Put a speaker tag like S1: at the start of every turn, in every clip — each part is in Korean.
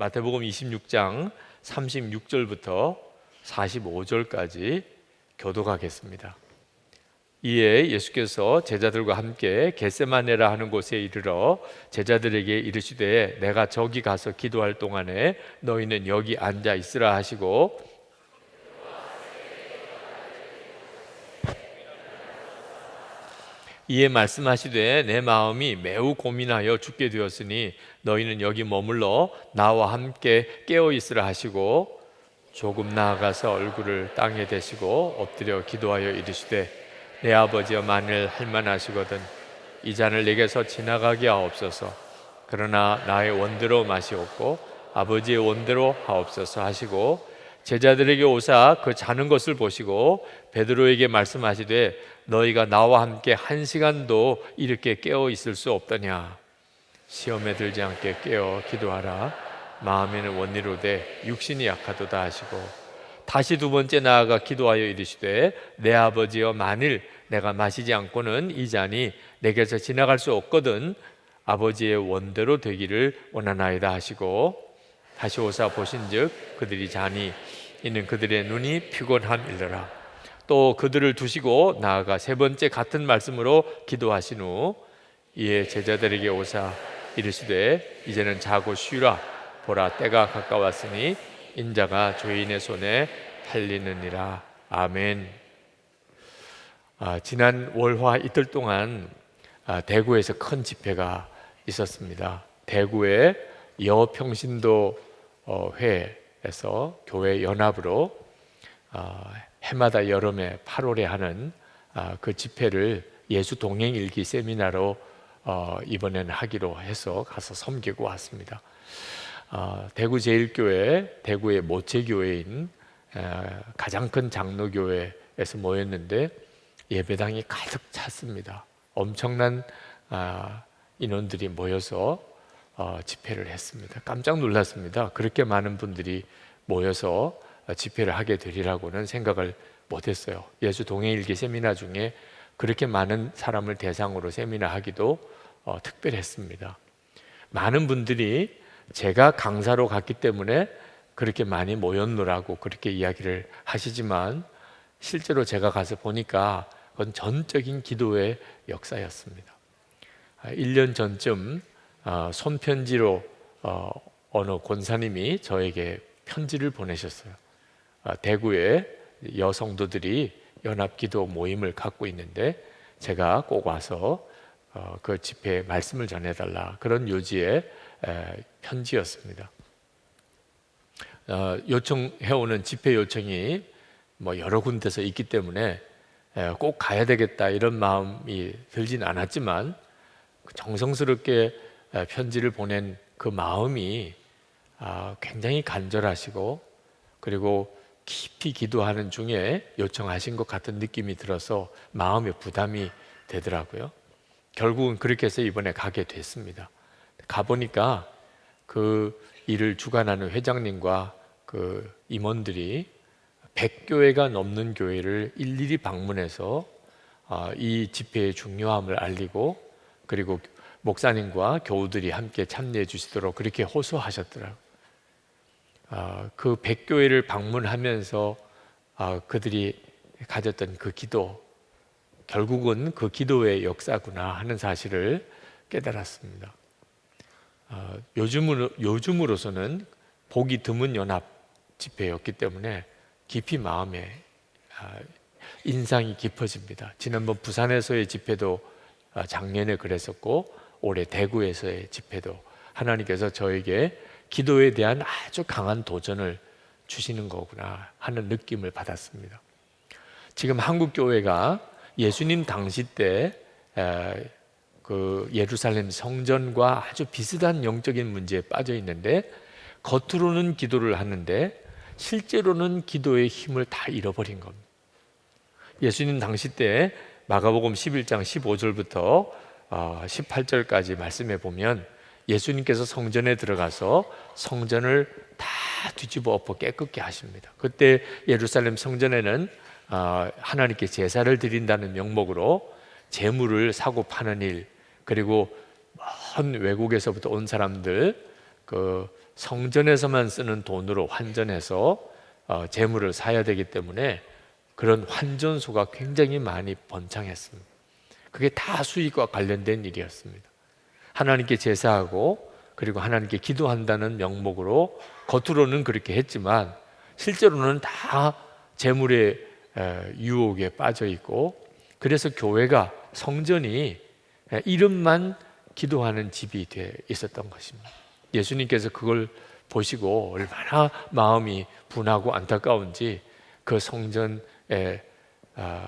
S1: 마태복음 26장 36절부터 45절까지 교독하겠습니다. 이에 예수께서 제자들과 함께 겟세마네라 하는 곳에 이르러 제자들에게 이르시되 내가 저기 가서 기도할 동안에 너희는 여기 앉아 있으라 하시고 이에 말씀하시되 내 마음이 매우 고민하여 죽게 되었으니 너희는 여기 머물러 나와 함께 깨어 있으라 하시고 조금 나아가서 얼굴을 땅에 대시고 엎드려 기도하여 이르시되 내 아버지여 만일 할만하시거든 이 잔을 내게서 지나가게 하옵소서. 그러나 나의 원대로 마시옵고 아버지의 원대로 하옵소서 하시고 제자들에게 오사 그 자는 것을 보시고 베드로에게 말씀하시되 너희가 나와 함께 1시간도 이렇게 깨어 있을 수 없더냐. 시험에 들지 않게 깨어 기도하라. 마음에는 원리로되 육신이 약하도다 하시고 다시 두 번째 나아가 기도하여 이르시되 내 아버지여 만일 내가 마시지 않고는 이 잔이 내게서 지나갈 수 없거든 아버지의 원대로 되기를 원하나이다 하시고 다시 오사 보신즉 그들이 자니 이는 그들의 눈이 피곤함이더라. 또 그들을 두시고 나아가 세 번째 같은 말씀으로 기도하신 후 이에 제자들에게 오사 이르시되 이제는 자고 쉬라. 보라 때가 가까웠으니 인자가 죄인의 손에 팔리느니라. 아멘. 지난 월화 이틀 동안 대구에서 큰 집회가 있었습니다. 대구의 여평신도 회에서 교회 연합으로 해마다 여름에 8월에 하는 그 집회를 예수 동행 일기 세미나로 이번에는 하기로 해서 가서 섬기고 왔습니다. 대구 제일교회, 대구의 모체교회인 가장 큰 장로교회에서 모였는데 예배당이 가득 찼습니다. 엄청난 인원들이 모여서 집회를 했습니다. 깜짝 놀랐습니다. 그렇게 많은 분들이 모여서 집회를 하게 되리라고는 생각을 못했어요. 예수 동행일기 세미나 중에 그렇게 많은 사람을 대상으로 세미나 하기도 특별했습니다. 많은 분들이 제가 강사로 갔기 때문에 그렇게 많이 모였노라고 그렇게 이야기를 하시지만 실제로 제가 가서 보니까 그건 전적인 기도의 역사였습니다. 1년 전쯤 손편지로 어느 권사님이 저에게 편지를 보내셨어요. 대구에 여성도들이 연합기도 모임을 갖고 있는데 제가 꼭 와서 그 집회에 말씀을 전해달라, 그런 요지의 편지였습니다. 요청해오는 집회 요청이 여러 군데서 있기 때문에 꼭 가야 되겠다 이런 마음이 들진 않았지만 정성스럽게 편지를 보낸 그 마음이 굉장히 간절하시고 그리고 깊이 기도하는 중에 요청하신 것 같은 느낌이 들어서 마음에 부담이 되더라고요. 결국은 그렇게 해서 이번에 가게 됐습니다. 가보니까 그 일을 주관하는 회장님과 그 임원들이 100교회가 넘는 교회를 일일이 방문해서 이 집회의 중요함을 알리고 그리고 목사님과 교우들이 함께 참여해 주시도록 그렇게 호소하셨더라고요. 그 100교회를 방문하면서 그들이 가졌던 그 기도, 결국은 그 기도의 역사구나 하는 사실을 깨달았습니다. 요즘으로서는 보기 드문 연합 집회였기 때문에 깊이 마음에 인상이 깊어집니다. 지난번 부산에서의 집회도 작년에 그랬었고 올해 대구에서의 집회도 하나님께서 저에게 기도에 대한 아주 강한 도전을 주시는 거구나 하는 느낌을 받았습니다. 지금 한국 교회가 예수님 당시 때 그 예루살렘 성전과 아주 비슷한 영적인 문제에 빠져 있는데 겉으로는 기도를 하는데 실제로는 기도의 힘을 다 잃어버린 겁니다. 예수님 당시 때 마가복음 11장 15절부터 18절까지 말씀해 보면 예수님께서 성전에 들어가서 성전을 다 뒤집어 엎어 깨끗게 하십니다. 그때 예루살렘 성전에는 하나님께 제사를 드린다는 명목으로 재물을 사고 파는 일, 그리고 먼 외국에서부터 온 사람들 그 성전에서만 쓰는 돈으로 환전해서 재물을 사야 되기 때문에 그런 환전소가 굉장히 많이 번창했습니다. 그게 다 수익과 관련된 일이었습니다. 하나님께 제사하고 그리고 하나님께 기도한다는 명목으로 겉으로는 그렇게 했지만 실제로는 다 재물의 유혹에 빠져 있고, 그래서 교회가, 성전이 이름만 기도하는 집이 돼 있었던 것입니다. 예수님께서 그걸 보시고 얼마나 마음이 분하고 안타까운지 그 성전의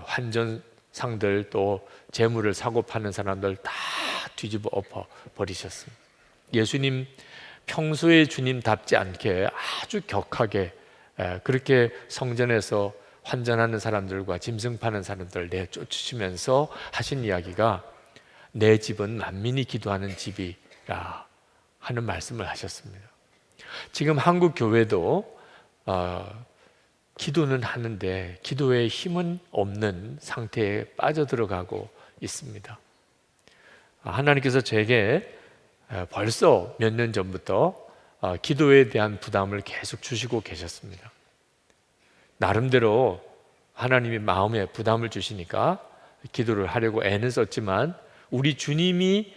S1: 환전상들, 또 재물을 사고 파는 사람들 다 뒤집어 엎어 버리셨습니다. 예수님 평소에 주님답지 않게 아주 격하게 그렇게 성전에서 환전하는 사람들과 짐승 파는 사람들을 내쫓으시면서 하신 이야기가 내 집은 만민이 기도하는 집이라 하는 말씀을 하셨습니다. 지금 한국 교회도 기도는 하는데 기도의 힘은 없는 상태에 빠져들어가고 있습니다. 하나님께서 제게 벌써 몇 년 전부터 기도에 대한 부담을 계속 주시고 계셨습니다. 나름대로 하나님이 마음에 부담을 주시니까 기도를 하려고 애는 썼지만 우리 주님이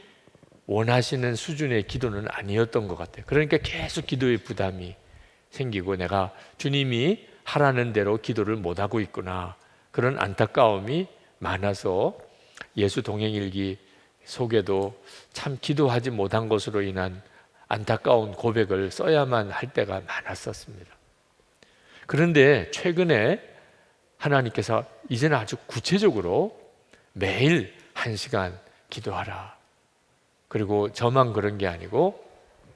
S1: 원하시는 수준의 기도는 아니었던 것 같아요. 그러니까 계속 기도의 부담이 생기고 내가 주님이 하라는 대로 기도를 못하고 있구나, 그런 안타까움이 많아서 예수 동행일기 속에도 참 기도하지 못한 것으로 인한 안타까운 고백을 써야만 할 때가 많았었습니다. 그런데 최근에 하나님께서 이제는 아주 구체적으로 매일 1시간 기도하라, 그리고 저만 그런 게 아니고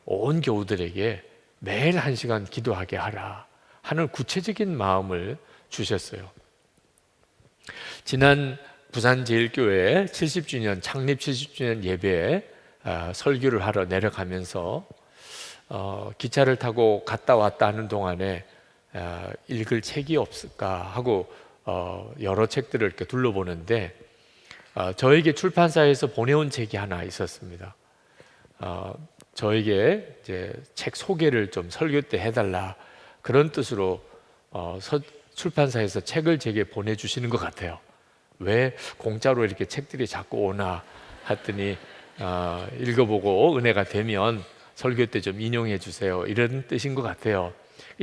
S1: 온 교우들에게 매일 1시간 기도하게 하라 하는 구체적인 마음을 주셨어요. 지난 부산제일교회 70주년, 창립 70주년 예배에 설교를 하러 내려가면서 기차를 타고 갔다 왔다 하는 동안에 읽을 책이 없을까 하고 여러 책들을 이렇게 둘러보는데 저에게 출판사에서 보내온 책이 하나 있었습니다. 저에게 이제 책 소개를 좀 설교 때 해달라, 그런 뜻으로 출판사에서 책을 제게 보내주시는 것 같아요. 왜 공짜로 이렇게 책들이 자꾸 오나 했더니 읽어보고 은혜가 되면 설교 때 좀 인용해 주세요, 이런 뜻인 것 같아요.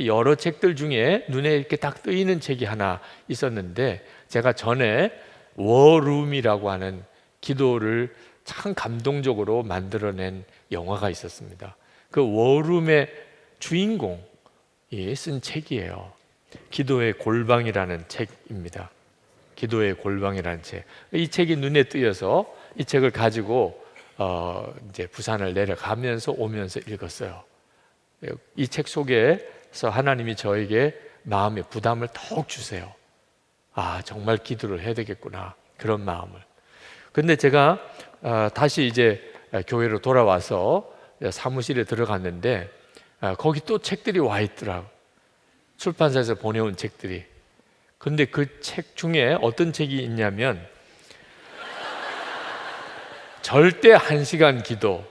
S1: 여러 책들 중에 눈에 이렇게 딱 뜨이는 책이 하나 있었는데, 제가 전에 워룸이라고 하는 기도를 참 감동적으로 만들어낸 영화가 있었습니다. 그 워룸의 주인공이 쓴 책이에요. 기도의 골방이라는 책입니다. 기도의 골방이라는 책. 이 책이 눈에 띄어서 이 책을 가지고 이제 부산을 내려가면서 오면서 읽었어요. 이 책 속에서 하나님이 저에게 마음의 부담을 더욱 주세요. 아, 정말 기도를 해야 되겠구나, 그런 마음을. 근데 제가 다시 이제 교회로 돌아와서 사무실에 들어갔는데 거기 또 책들이 와 있더라고, 출판사에서 보내온 책들이. 근데 그 책 중에 어떤 책이 있냐면 절대 1시간 기도,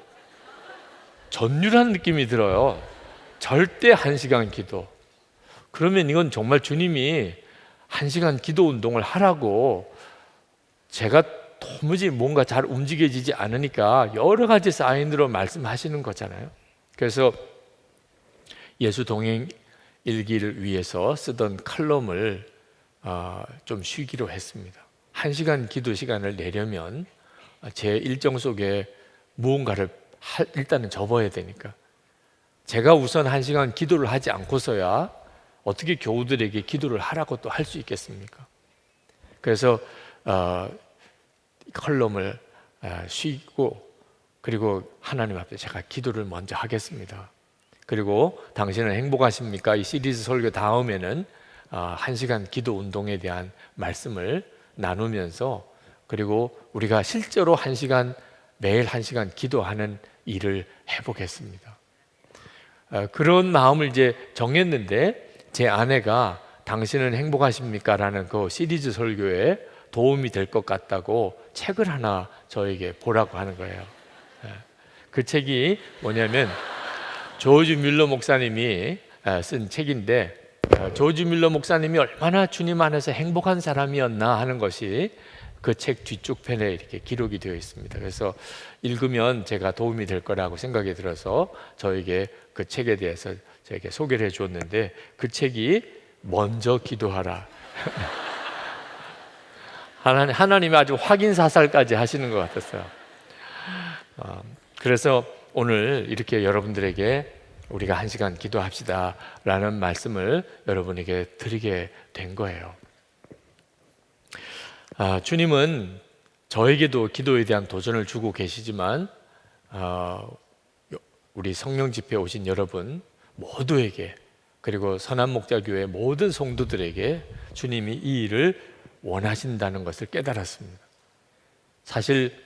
S1: 전율한 느낌이 들어요. 절대 1시간 기도. 그러면 이건 정말 주님이 1시간 기도 운동을 하라고, 제가 도무지 뭔가 잘 움직여지지 않으니까 여러 가지 사인으로 말씀하시는 거잖아요. 그래서 예수 동행 일기를 위해서 쓰던 칼럼을 좀 쉬기로 했습니다. 1시간 기도 시간을 내려면 제 일정 속에 무언가를 일단은 접어야 되니까, 제가 우선 1시간 기도를 하지 않고서야 어떻게 교우들에게 기도를 하라고 또 할 수 있겠습니까? 그래서 컬럼을 쉬고, 그리고 하나님 앞에 제가 기도를 먼저 하겠습니다. 그리고 당신은 행복하십니까? 이 시리즈 설교 다음에는 1시간 기도 운동에 대한 말씀을 나누면서, 그리고 우리가 실제로 1시간, 매일 1시간 기도하는 일을 해보겠습니다. 그런 마음을 이제 정했는데, 제 아내가 당신은 행복하십니까? 라는 그 시리즈 설교에 도움이 될 것 같다고 책을 하나 저에게 보라고 하는 거예요. 그 책이 뭐냐면 조지 뮬러 목사님이 쓴 책인데, 조지 뮬러 목사님이 얼마나 주님 안에서 행복한 사람이었나 하는 것이 그 책 뒤쪽 편에 이렇게 기록이 되어 있습니다. 그래서 읽으면 제가 도움이 될 거라고 생각이 들어서 저에게 그 책에 대해서 저에게 소개를 해주었는데, 그 책이 먼저 기도하라. 하나님이 아주 확인 사살까지 하시는 것 같았어요. 그래서 오늘 이렇게 여러분들에게 우리가 1시간 기도합시다 라는 말씀을 여러분에게 드리게 된 거예요. 주님은 저에게도 기도에 대한 도전을 주고 계시지만 우리 성령 집회에 오신 여러분 모두에게, 그리고 선한목자교회 모든 성도들에게 주님이 이 일을 원하신다는 것을 깨달았습니다. 사실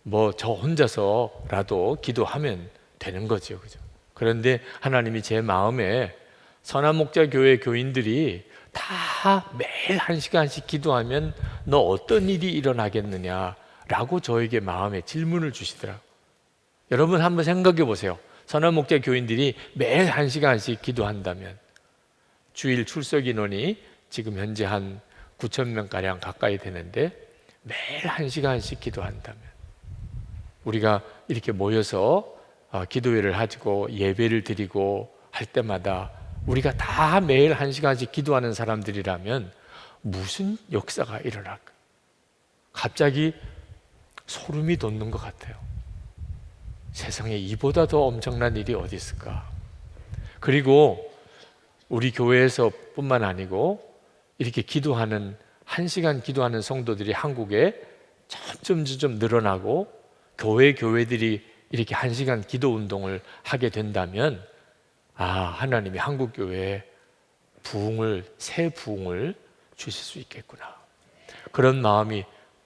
S1: 뭐 저 혼자서라도 기도하면 되는 거죠, 그죠? 그런데 하나님이 제 마음에 선한목자교회 교인들이 다 매일 1시간씩 기도하면 너 어떤 일이 일어나겠느냐라고 저에게 마음에 질문을 주시더라고요. 여러분 한번 생각해 보세요. 선한목자 교인들이 매일 1시간씩 기도한다면, 주일 출석 인원이 지금 현재 한 9,000명가량 가까이 되는데 매일 1시간씩 기도한다면, 우리가 이렇게 모여서 기도회를 하고 예배를 드리고 할 때마다 우리가 다 매일 1시간씩 기도하는 사람들이라면 무슨 역사가 일어날까? 갑자기 소름이 돋는 것 같아요. 세상에 이보다 더 엄청난 일이 어디 있을까? 그리고 우리 교회에서 뿐만 아니고 이렇게 기도하는, 1시간 기도하는 성도들이 한국에 점점 늘어나고 교회들이 이렇게 1시간 기도 운동을 하게 된다면, 하나님이 한국 교회에 새 부흥을 주실 수 있겠구나, 그런 마음이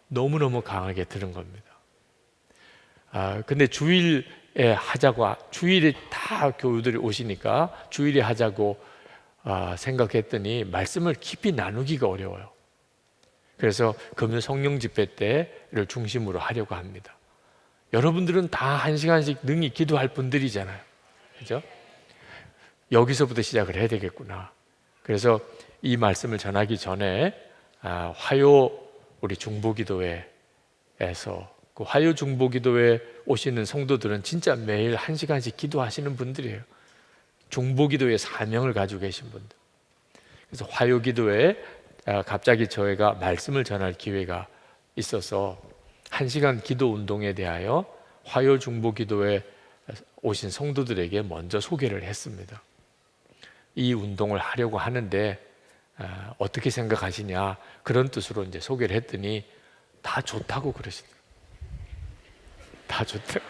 S1: 너무너무 강하게 드는 겁니다. 근데 주일에 하자고, 주일에 다 교우들이 오시니까 주일에 하자고 생각했더니 말씀을 깊이 나누기가 어려워요. 그래서 금요 성령 집회 때를 중심으로 하려고 합니다. 여러분들은 다 1시간씩 능히 기도할 분들이잖아요, 그죠? 여기서부터 시작을 해야 되겠구나. 그래서 이 말씀을 전하기 전에 화요 우리 중보기도회에서, 그 화요 중보기도회 오시는 성도들은 진짜 매일 1시간씩 기도하시는 분들이에요. 중보기도의 사명을 가지고 계신 분들. 그래서 화요기도회에 갑자기 저희가 말씀을 전할 기회가 있어서 1시간 기도 운동에 대하여 화요 중보기도회에 오신 성도들에게 먼저 소개를 했습니다. 이 운동을 하려고 하는데 어떻게 생각하시냐, 그런 뜻으로 이제 소개를 했더니 다 좋다고 그러시더라고요. 다 좋다고.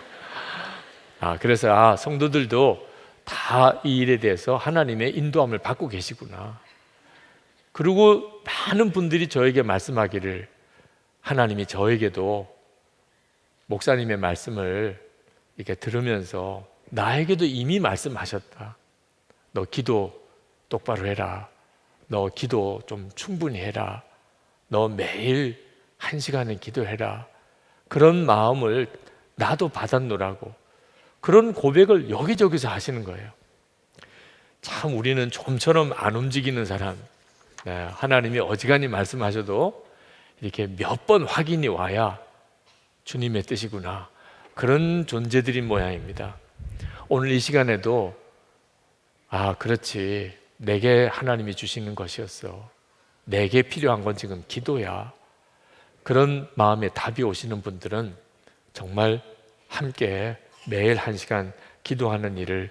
S1: 그래서 성도들도 다 이 일에 대해서 하나님의 인도함을 받고 계시구나. 그리고 많은 분들이 저에게 말씀하기를, 하나님이 저에게도 목사님의 말씀을 이렇게 들으면서 나에게도 이미 말씀하셨다. 너 기도 똑바로 해라. 너 기도 좀 충분히 해라. 너 매일 1시간은 기도해라. 그런 마음을 나도 받았노라고, 그런 고백을 여기저기서 하시는 거예요. 참 우리는 좀처럼 안 움직이는 사람, 하나님이 어지간히 말씀하셔도 이렇게 몇 번 확인이 와야 주님의 뜻이구나, 그런 존재들인 모양입니다. 오늘 이 시간에도 그렇지, 내게 하나님이 주시는 것이었어, 내게 필요한 건 지금 기도야, 그런 마음에 답이 오시는 분들은 정말 함께 매일 1시간 기도하는 일을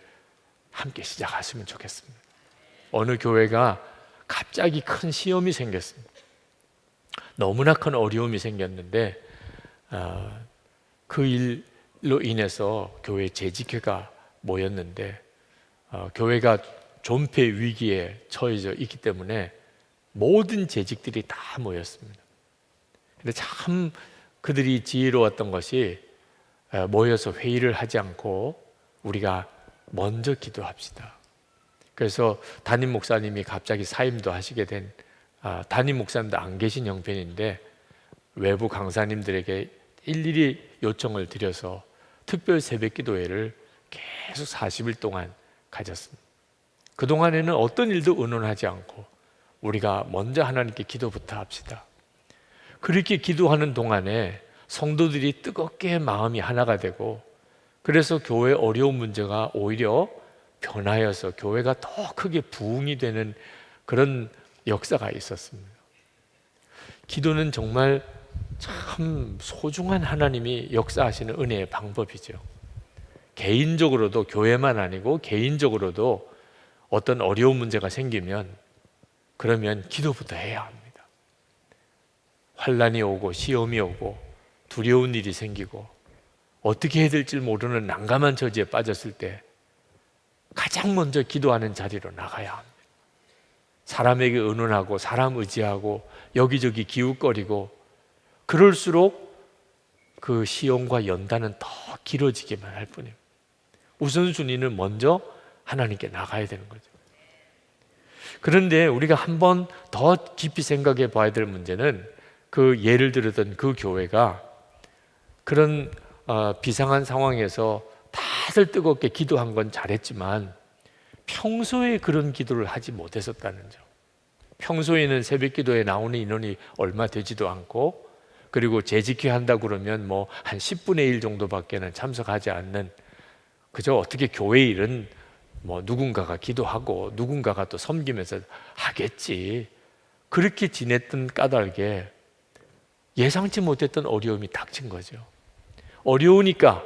S1: 함께 시작하시면 좋겠습니다. 어느 교회가 갑자기 큰 시험이 생겼습니다. 너무나 큰 어려움이 생겼는데 그 일로 인해서 교회 재직회가 모였는데 교회가 존폐 위기에 처해져 있기 때문에 모든 재직들이 다 모였습니다. 근데 참 그들이 지혜로웠던 것이 모여서 회의를 하지 않고 우리가 먼저 기도합시다. 그래서 담임 목사님이 갑자기 사임도 하시게 된, 담임 목사님도 안 계신 형편인데 외부 강사님들에게 일일이 요청을 드려서 특별 새벽 기도회를 계속 40일 동안 가졌습니다. 그동안에는 어떤 일도 의논하지 않고 우리가 먼저 하나님께 기도부터 합시다. 그렇게 기도하는 동안에 성도들이 뜨겁게 마음이 하나가 되고, 그래서 교회 어려운 문제가 오히려 변하여서 교회가 더 크게 부흥이 되는 그런 역사가 있었습니다. 기도는 정말 참 소중한 하나님이 역사하시는 은혜의 방법이죠. 개인적으로도, 교회만 아니고 개인적으로도 어떤 어려운 문제가 생기면 그러면 기도부터 해야 합니다. 환난이 오고 시험이 오고 두려운 일이 생기고 어떻게 해야 될지 모르는 난감한 처지에 빠졌을 때 가장 먼저 기도하는 자리로 나가야 합니다. 사람에게 의논하고 사람 의지하고 여기저기 기웃거리고 그럴수록 그 시험과 연단은 더 길어지기만 할 뿐입니다. 우선순위는 먼저 하나님께 나가야 되는 거죠. 그런데 우리가 한 번 더 깊이 생각해 봐야 될 문제는, 그 예를 들었던 그 교회가 그런 비상한 상황에서 다들 뜨겁게 기도한 건 잘했지만 평소에 그런 기도를 하지 못했었다는 점. 평소에는 새벽 기도에 나오는 인원이 얼마 되지도 않고, 그리고 재직회 한다 그러면 뭐 한 10분의 1 정도밖에는 참석하지 않는, 그저 어떻게 교회 일은 뭐 누군가가 기도하고 누군가가 또 섬기면서 하겠지, 그렇게 지냈던 까닭에 예상치 못했던 어려움이 닥친 거죠. 어려우니까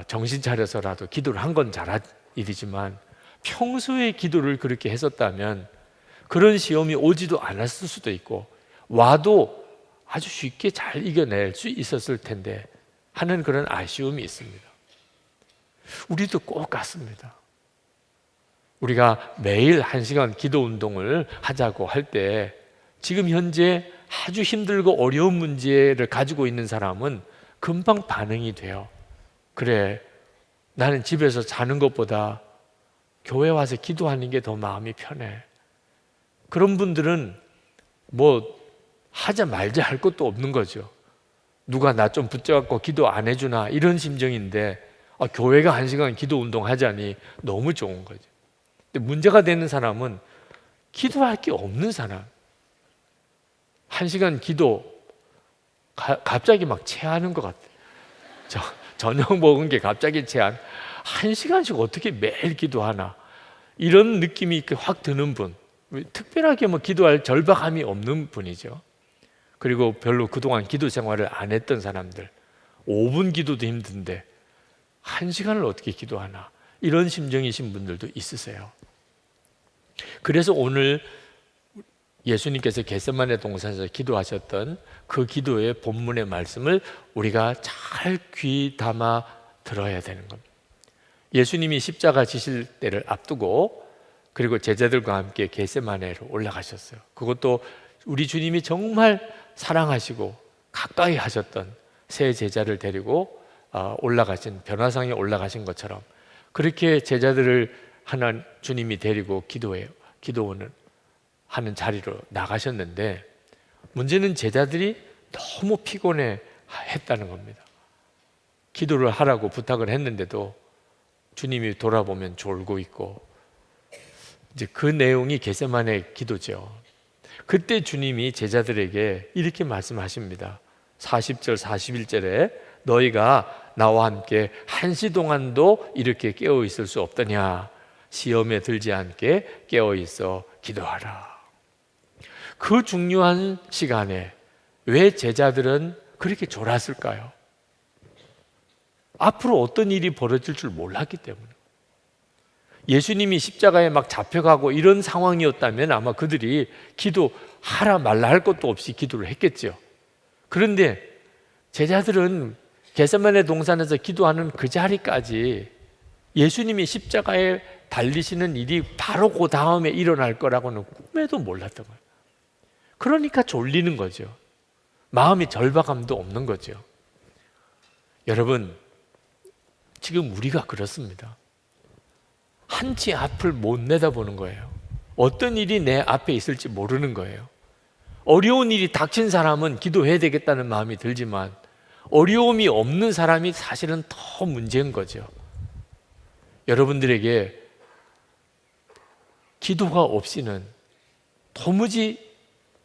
S1: 정신 차려서라도 기도를 한 건 잘한 일이지만 평소에 기도를 그렇게 했었다면 그런 시험이 오지도 않았을 수도 있고 와도 아주 쉽게 잘 이겨낼 수 있었을 텐데 하는 그런 아쉬움이 있습니다. 우리도 꼭 같습니다. 우리가 매일 1시간 기도 운동을 하자고 할 때 지금 현재 아주 힘들고 어려운 문제를 가지고 있는 사람은 금방 반응이 돼요. 그래, 나는 집에서 자는 것보다 교회 와서 기도하는 게 더 마음이 편해. 그런 분들은 뭐 하자 말자 할 것도 없는 거죠. 누가 나 좀 붙잡고 기도 안 해주나 이런 심정인데 교회가 1시간 기도 운동 하자니 너무 좋은 거죠. 근데 문제가 되는 사람은 기도할 게 없는 사람, 1시간 기도 갑자기 막 체하는 것 같아요. 저녁 먹은 게 갑자기 체한, 1시간씩 어떻게 매일 기도하나 이런 느낌이 확 드는 분, 특별하게 뭐 기도할 절박함이 없는 분이죠. 그리고 별로 그동안 기도 생활을 안 했던 사람들, 5분 기도도 힘든데 1시간을 어떻게 기도하나 이런 심정이신 분들도 있으세요. 그래서 오늘 예수님께서 겟세마네 동산에서 기도하셨던 그 기도의 본문의 말씀을 우리가 잘 귀 담아 들어야 되는 겁니다. 예수님이 십자가 지실 때를 앞두고 그리고 제자들과 함께 겟세마네로 올라가셨어요. 그것도 우리 주님이 정말 사랑하시고 가까이 하셨던 세 제자를 데리고 올라가신, 변화상에 올라가신 것처럼 그렇게 제자들을 주님이 데리고 기도원을 하는 자리로 나가셨는데, 문제는 제자들이 너무 피곤해 했다는 겁니다. 기도를 하라고 부탁을 했는데도 주님이 돌아보면 졸고 있고, 이제 그 내용이 겟세마네 기도죠. 그때 주님이 제자들에게 이렇게 말씀하십니다. 40절 41절에 너희가 나와 함께 1시 동안도 이렇게 깨어 있을 수 없더냐, 시험에 들지 않게 깨어 있어 기도하라. 그 중요한 시간에 왜 제자들은 그렇게 졸았을까요? 앞으로 어떤 일이 벌어질 줄 몰랐기 때문에. 예수님이 십자가에 막 잡혀가고 이런 상황이었다면 아마 그들이 기도하라 말라 할 것도 없이 기도를 했겠죠. 그런데 제자들은 겟세마네 동산에서 기도하는 그 자리까지 예수님이 십자가에 달리시는 일이 바로 그 다음에 일어날 거라고는 꿈에도 몰랐던 거예요. 그러니까 졸리는 거죠. 마음이 절박함도 없는 거죠. 여러분, 지금 우리가 그렇습니다. 한치 앞을 못 내다보는 거예요. 어떤 일이 내 앞에 있을지 모르는 거예요. 어려운 일이 닥친 사람은 기도해야 되겠다는 마음이 들지만 어려움이 없는 사람이 사실은 더 문제인 거죠. 여러분들에게 기도가 없이는 도무지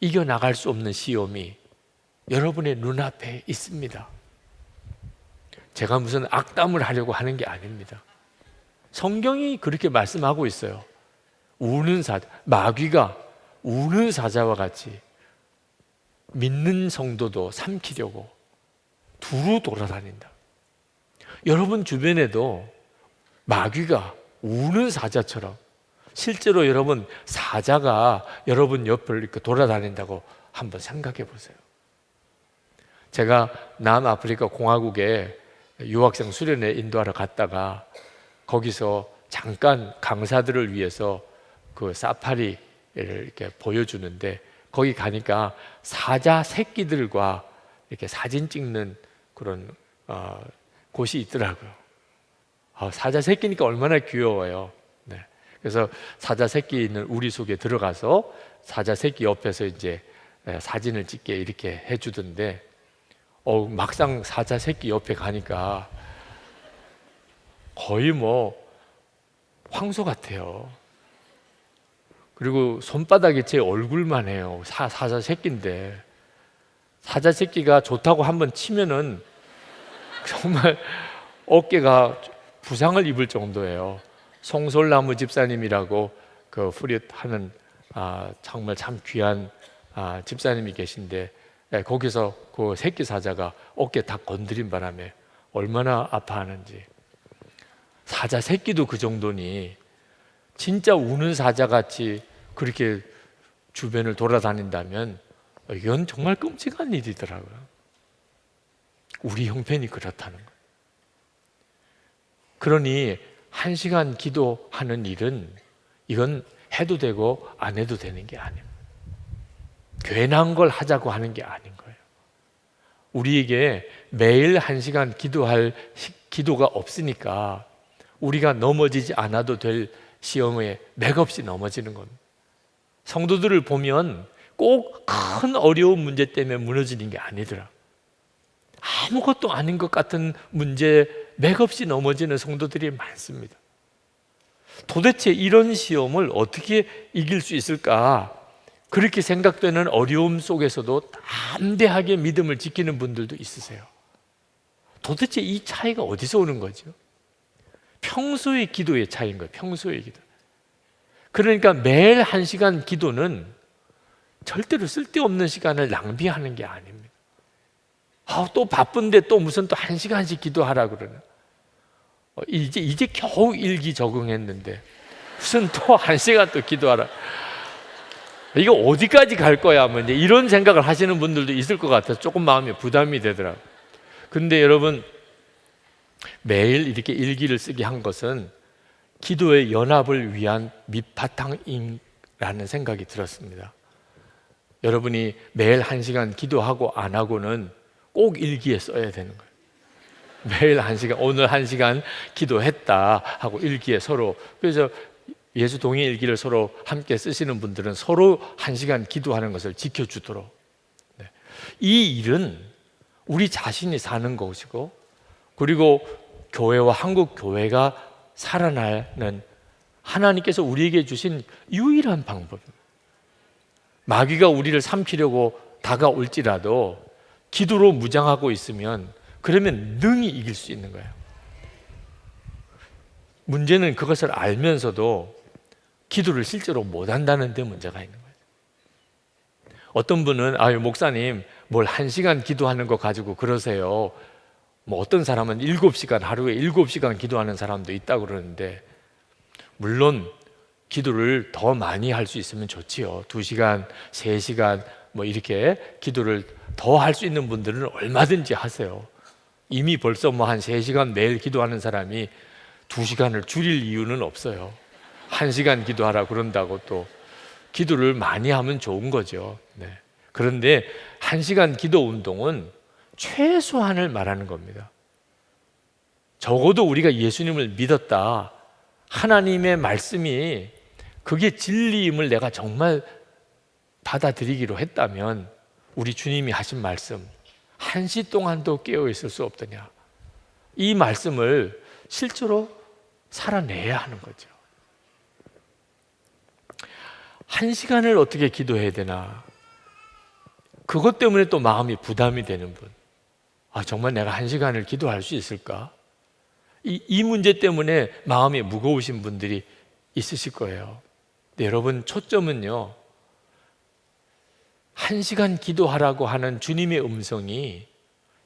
S1: 이겨나갈 수 없는 시험이 여러분의 눈앞에 있습니다. 제가 무슨 악담을 하려고 하는 게 아닙니다. 성경이 그렇게 말씀하고 있어요. 우는 사자, 마귀가 우는 사자와 같이 믿는 성도도 삼키려고 두루 돌아다닌다. 여러분 주변에도 마귀가 우는 사자처럼 실제로 여러분 사자가 여러분 옆을 이렇게 돌아다닌다고 한번 생각해 보세요. 제가 남아프리카 공화국에 유학생 수련회 인도하러 갔다가 거기서 잠깐 강사들을 위해서 그 사파리를 이렇게 보여주는데 거기 가니까 사자 새끼들과 이렇게 사진 찍는 그런 곳이 있더라고요. 사자 새끼니까 얼마나 귀여워요. 네. 그래서 사자 새끼 있는 우리 속에 들어가서 사자 새끼 옆에서 이제 사진을 찍게 이렇게 해주던데 막상 사자 새끼 옆에 가니까 거의 뭐 황소 같아요. 그리고 손바닥이 제 얼굴만 해요. 사자 새끼인데 사자 새끼가 좋다고 한번 치면은 정말 어깨가 부상을 입을 정도예요. 송솔나무 집사님이라고 그 후릿하는 정말 참 귀한 집사님이 계신데 거기서 그 새끼 사자가 어깨 다 건드린 바람에 얼마나 아파하는지. 사자 새끼도 그 정도니 진짜 우는 사자같이 그렇게 주변을 돌아다닌다면 이건 정말 끔찍한 일이더라고요. 우리 형편이 그렇다는 거예요. 그러니 1시간 기도하는 일은 이건 해도 되고 안 해도 되는 게 아닙니다. 괜한 걸 하자고 하는 게 아닌 거예요. 우리에게 매일 1시간 기도할 기도가 없으니까 우리가 넘어지지 않아도 될 시험에 맥없이 넘어지는 겁니다. 성도들을 보면 꼭 큰 어려운 문제 때문에 무너지는 게 아니더라. 아무것도 아닌 것 같은 문제 맥없이 넘어지는 성도들이 많습니다. 도대체 이런 시험을 어떻게 이길 수 있을까? 그렇게 생각되는 어려움 속에서도 담대하게 믿음을 지키는 분들도 있으세요. 도대체 이 차이가 어디서 오는 거죠? 평소의 기도의 차이인 거예요. 평소의 기도. 그러니까 매일 1시간 기도는 절대로 쓸데없는 시간을 낭비하는 게 아닙니다. 또 바쁜데 또 무슨 또 1시간씩 기도하라 그러나. 이제 겨우 일기 적응했는데 무슨 또 1시간 또 기도하라. 이거 어디까지 갈 거야? 뭐 이제 이런 생각을 하시는 분들도 있을 것 같아서 조금 마음이 부담이 되더라고요. 근데 여러분, 매일 이렇게 일기를 쓰게 한 것은 기도의 연합을 위한 밑바탕이라는 생각이 들었습니다. 여러분이 매일 1시간 기도하고 안 하고는 꼭 일기에 써야 되는 거예요. 매일 1시간, 오늘 1시간 기도했다 하고 일기에 서로. 그래서 예수 동의 일기를 서로 함께 쓰시는 분들은 서로 1시간 기도하는 것을 지켜주도록. 이 일은 우리 자신이 사는 것이고, 그리고 교회와 한국 교회가 살아나는 하나님께서 우리에게 주신 유일한 방법입니다. 마귀가 우리를 삼키려고 다가올지라도 기도로 무장하고 있으면 그러면 능히 이길 수 있는 거예요. 문제는 그것을 알면서도 기도를 실제로 못한다는 데 문제가 있는 거예요. 어떤 분은 목사님 뭘 1시간 기도하는 거 가지고 그러세요. 뭐 어떤 사람은 7시간, 하루에 7시간 기도하는 사람도 있다고 그러는데, 물론 기도를 더 많이 할 수 있으면 좋지요. 2시간, 3시간 뭐 이렇게 기도를 더 할 수 있는 분들은 얼마든지 하세요. 이미 벌써 뭐 한 3시간 매일 기도하는 사람이 2시간을 줄일 이유는 없어요. 1시간 기도하라 그런다고 또 기도를 많이 하면 좋은 거죠. 그런데 1시간 기도 운동은 최소한을 말하는 겁니다. 적어도 우리가 예수님을 믿었다, 하나님의 말씀이 그게 진리임을 내가 정말 받아들이기로 했다면 우리 주님이 하신 말씀, 1시 동안도 깨어 있을 수 없더냐, 이 말씀을 실제로 살아내야 하는 거죠. 1시간을 어떻게 기도해야 되나, 그것 때문에 또 마음이 부담이 되는 분, 정말 내가 1시간을 기도할 수 있을까? 이 문제 때문에 마음이 무거우신 분들이 있으실 거예요. 근데 여러분, 초점은요, 1시간 기도하라고 하는 주님의 음성이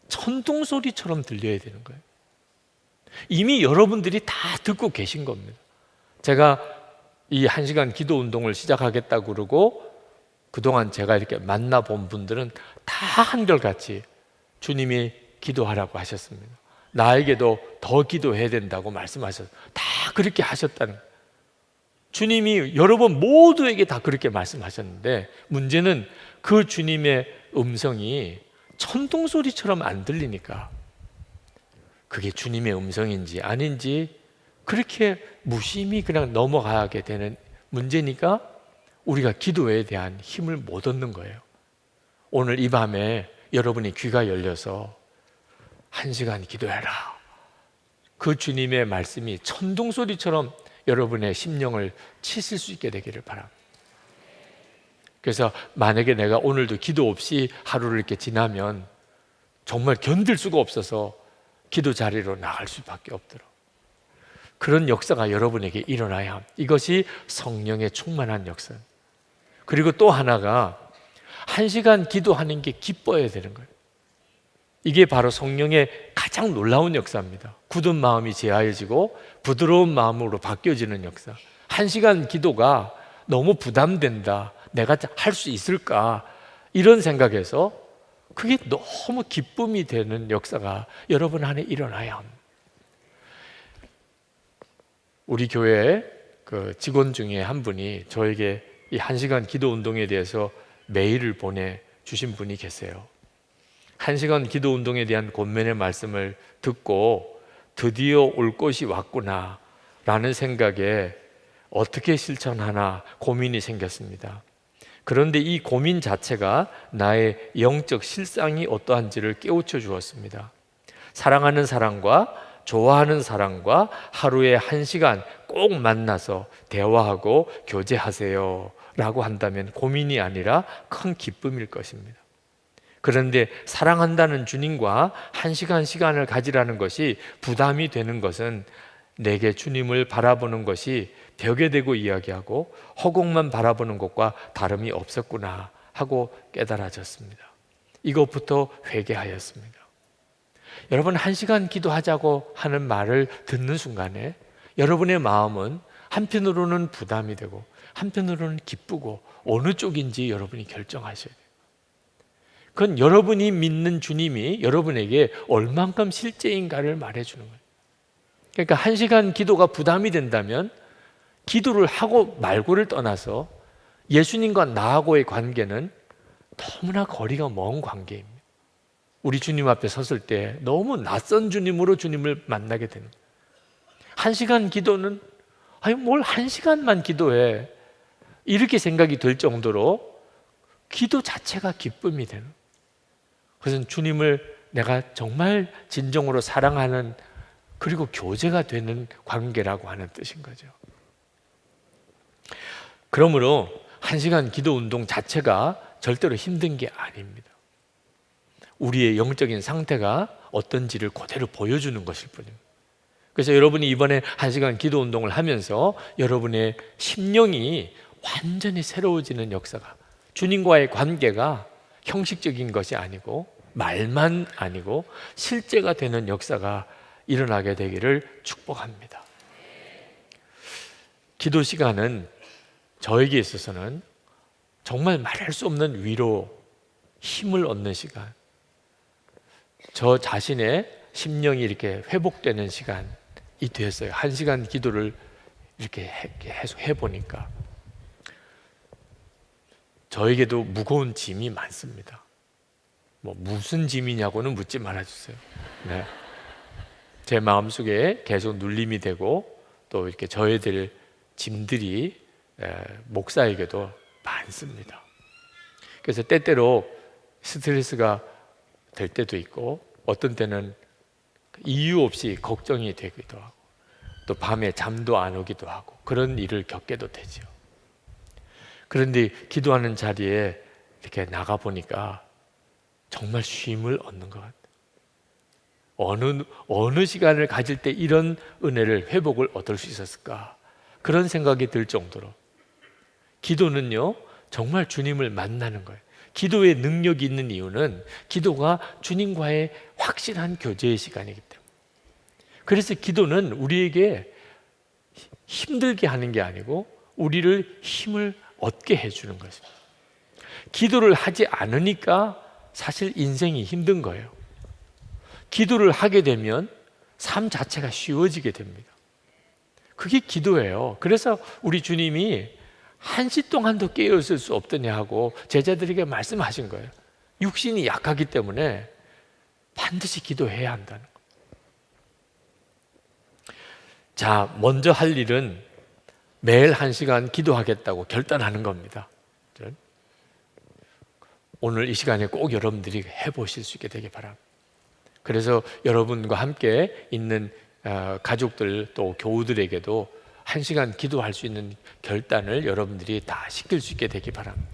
S1: 천둥소리처럼 들려야 되는 거예요. 이미 여러분들이 다 듣고 계신 겁니다. 제가 이 1시간 기도 운동을 시작하겠다고 그러고 그동안 제가 이렇게 만나본 분들은 다 한결같이 주님이 기도하라고 하셨습니다. 나에게도 더 기도해야 된다고 말씀하셨어요. 다 그렇게 하셨다는 거예요. 주님이 여러분 모두에게 다 그렇게 말씀하셨는데, 문제는 그 주님의 음성이 천둥소리처럼 안 들리니까 그게 주님의 음성인지 아닌지 그렇게 무심히 그냥 넘어가게 되는 문제니까 우리가 기도에 대한 힘을 못 얻는 거예요. 오늘 이 밤에 여러분이 귀가 열려서 1시간 기도해라, 그 주님의 말씀이 천둥소리처럼 여러분의 심령을 치실 수 있게 되기를 바랍니다. 그래서 만약에 내가 오늘도 기도 없이 하루를 이렇게 지나면 정말 견딜 수가 없어서 기도 자리로 나갈 수밖에 없도록 그런 역사가 여러분에게 일어나야 합니다. 이것이 성령의 충만한 역사. 그리고 또 하나가 1시간 기도하는 게 기뻐야 되는 거예요. 이게 바로 성령의 가장 놀라운 역사입니다. 굳은 마음이 제하여지고 부드러운 마음으로 바뀌어지는 역사. 1시간 기도가 너무 부담된다, 내가 할 수 있을까, 이런 생각에서 그게 너무 기쁨이 되는 역사가 여러분 안에 일어나야 합니다. 우리 교회 그 직원 중에 한 분이 저에게 이 1시간 기도 운동에 대해서 메일을 보내주신 분이 계세요. 1시간 기도 운동에 대한 권면의 말씀을 듣고 드디어 올 것이 왔구나 라는 생각에 어떻게 실천하나 고민이 생겼습니다. 그런데 이 고민 자체가 나의 영적 실상이 어떠한지를 깨우쳐 주었습니다. 사랑하는 사람과 좋아하는 사람과 하루에 1시간 꼭 만나서 대화하고 교제하세요 라고 한다면 고민이 아니라 큰 기쁨일 것입니다. 그런데 사랑한다는 주님과 1시간 시간을 가지라는 것이 부담이 되는 것은 내게 주님을 바라보는 것이 벽에 대고 이야기하고 허공만 바라보는 것과 다름이 없었구나 하고 깨달아졌습니다. 이것부터 회개하였습니다. 여러분, 1시간 기도하자고 하는 말을 듣는 순간에 여러분의 마음은 한편으로는 부담이 되고 한편으로는 기쁘고 어느 쪽인지 여러분이 결정하셔야 돼요. 그건 여러분이 믿는 주님이 여러분에게 얼만큼 실제인가를 말해주는 거예요. 그러니까 1시간 기도가 부담이 된다면 기도를 하고 말고를 떠나서 예수님과 나하고의 관계는 너무나 거리가 먼 관계입니다. 우리 주님 앞에 섰을 때 너무 낯선 주님으로 주님을 만나게 되는 거예요. 1시간 기도는 뭘 1시간만 기도해, 이렇게 생각이 될 정도로 기도 자체가 기쁨이 되는, 그것은 주님을 내가 정말 진정으로 사랑하는, 그리고 교제가 되는 관계라고 하는 뜻인 거죠. 그러므로 1시간 기도 운동 자체가 절대로 힘든 게 아닙니다. 우리의 영적인 상태가 어떤지를 그대로 보여주는 것일 뿐입니다. 그래서 여러분이 이번에 1시간 기도 운동을 하면서 여러분의 심령이 완전히 새로워지는 역사가, 주님과의 관계가 형식적인 것이 아니고 말만 아니고 실제가 되는 역사가 일어나게 되기를 축복합니다. 기도 시간은 저에게 있어서는 정말 말할 수 없는 위로, 힘을 얻는 시간, 저 자신의 심령이 이렇게 회복되는 시간이 되었어요. 1시간 기도를 이렇게 계속 해보니까 저에게도 무거운 짐이 많습니다. 무슨 짐이냐고는 묻지 말아주세요. 네. 제 마음속에 계속 눌림이 되고 또 이렇게 져야 될 짐들이 목사에게도 많습니다. 그래서 때때로 스트레스가 될 때도 있고 어떤 때는 이유 없이 걱정이 되기도 하고 또 밤에 잠도 안 오기도 하고 그런 일을 겪게도 되죠. 그런데 기도하는 자리에 이렇게 나가 보니까 정말 쉼을 얻는 것 같아요. 어느 시간을 가질 때 이런 은혜를, 회복을 얻을 수 있었을까? 그런 생각이 들 정도로 기도는요, 정말 주님을 만나는 거예요. 기도의 능력이 있는 이유는 기도가 주님과의 확실한 교제의 시간이기 때문에. 그래서 기도는 우리에게 힘들게 하는 게 아니고 우리를 힘을 얻게 해주는 것입니다. 기도를 하지 않으니까 사실 인생이 힘든 거예요. 기도를 하게 되면 삶 자체가 쉬워지게 됩니다. 그게 기도예요. 그래서 우리 주님이 한시 동안도 깨어있을 수 없더냐 하고 제자들에게 말씀하신 거예요. 육신이 약하기 때문에 반드시 기도해야 한다는 거예요. 자, 먼저 할 일은 매일 1시간 기도하겠다고 결단하는 겁니다. 오늘 이 시간에 꼭 여러분들이 해보실 수 있게 되길 바랍니다. 그래서 여러분과 함께 있는 가족들 또 교우들에게도 1시간 기도할 수 있는 결단을 여러분들이 다 시킬 수 있게 되길 바랍니다.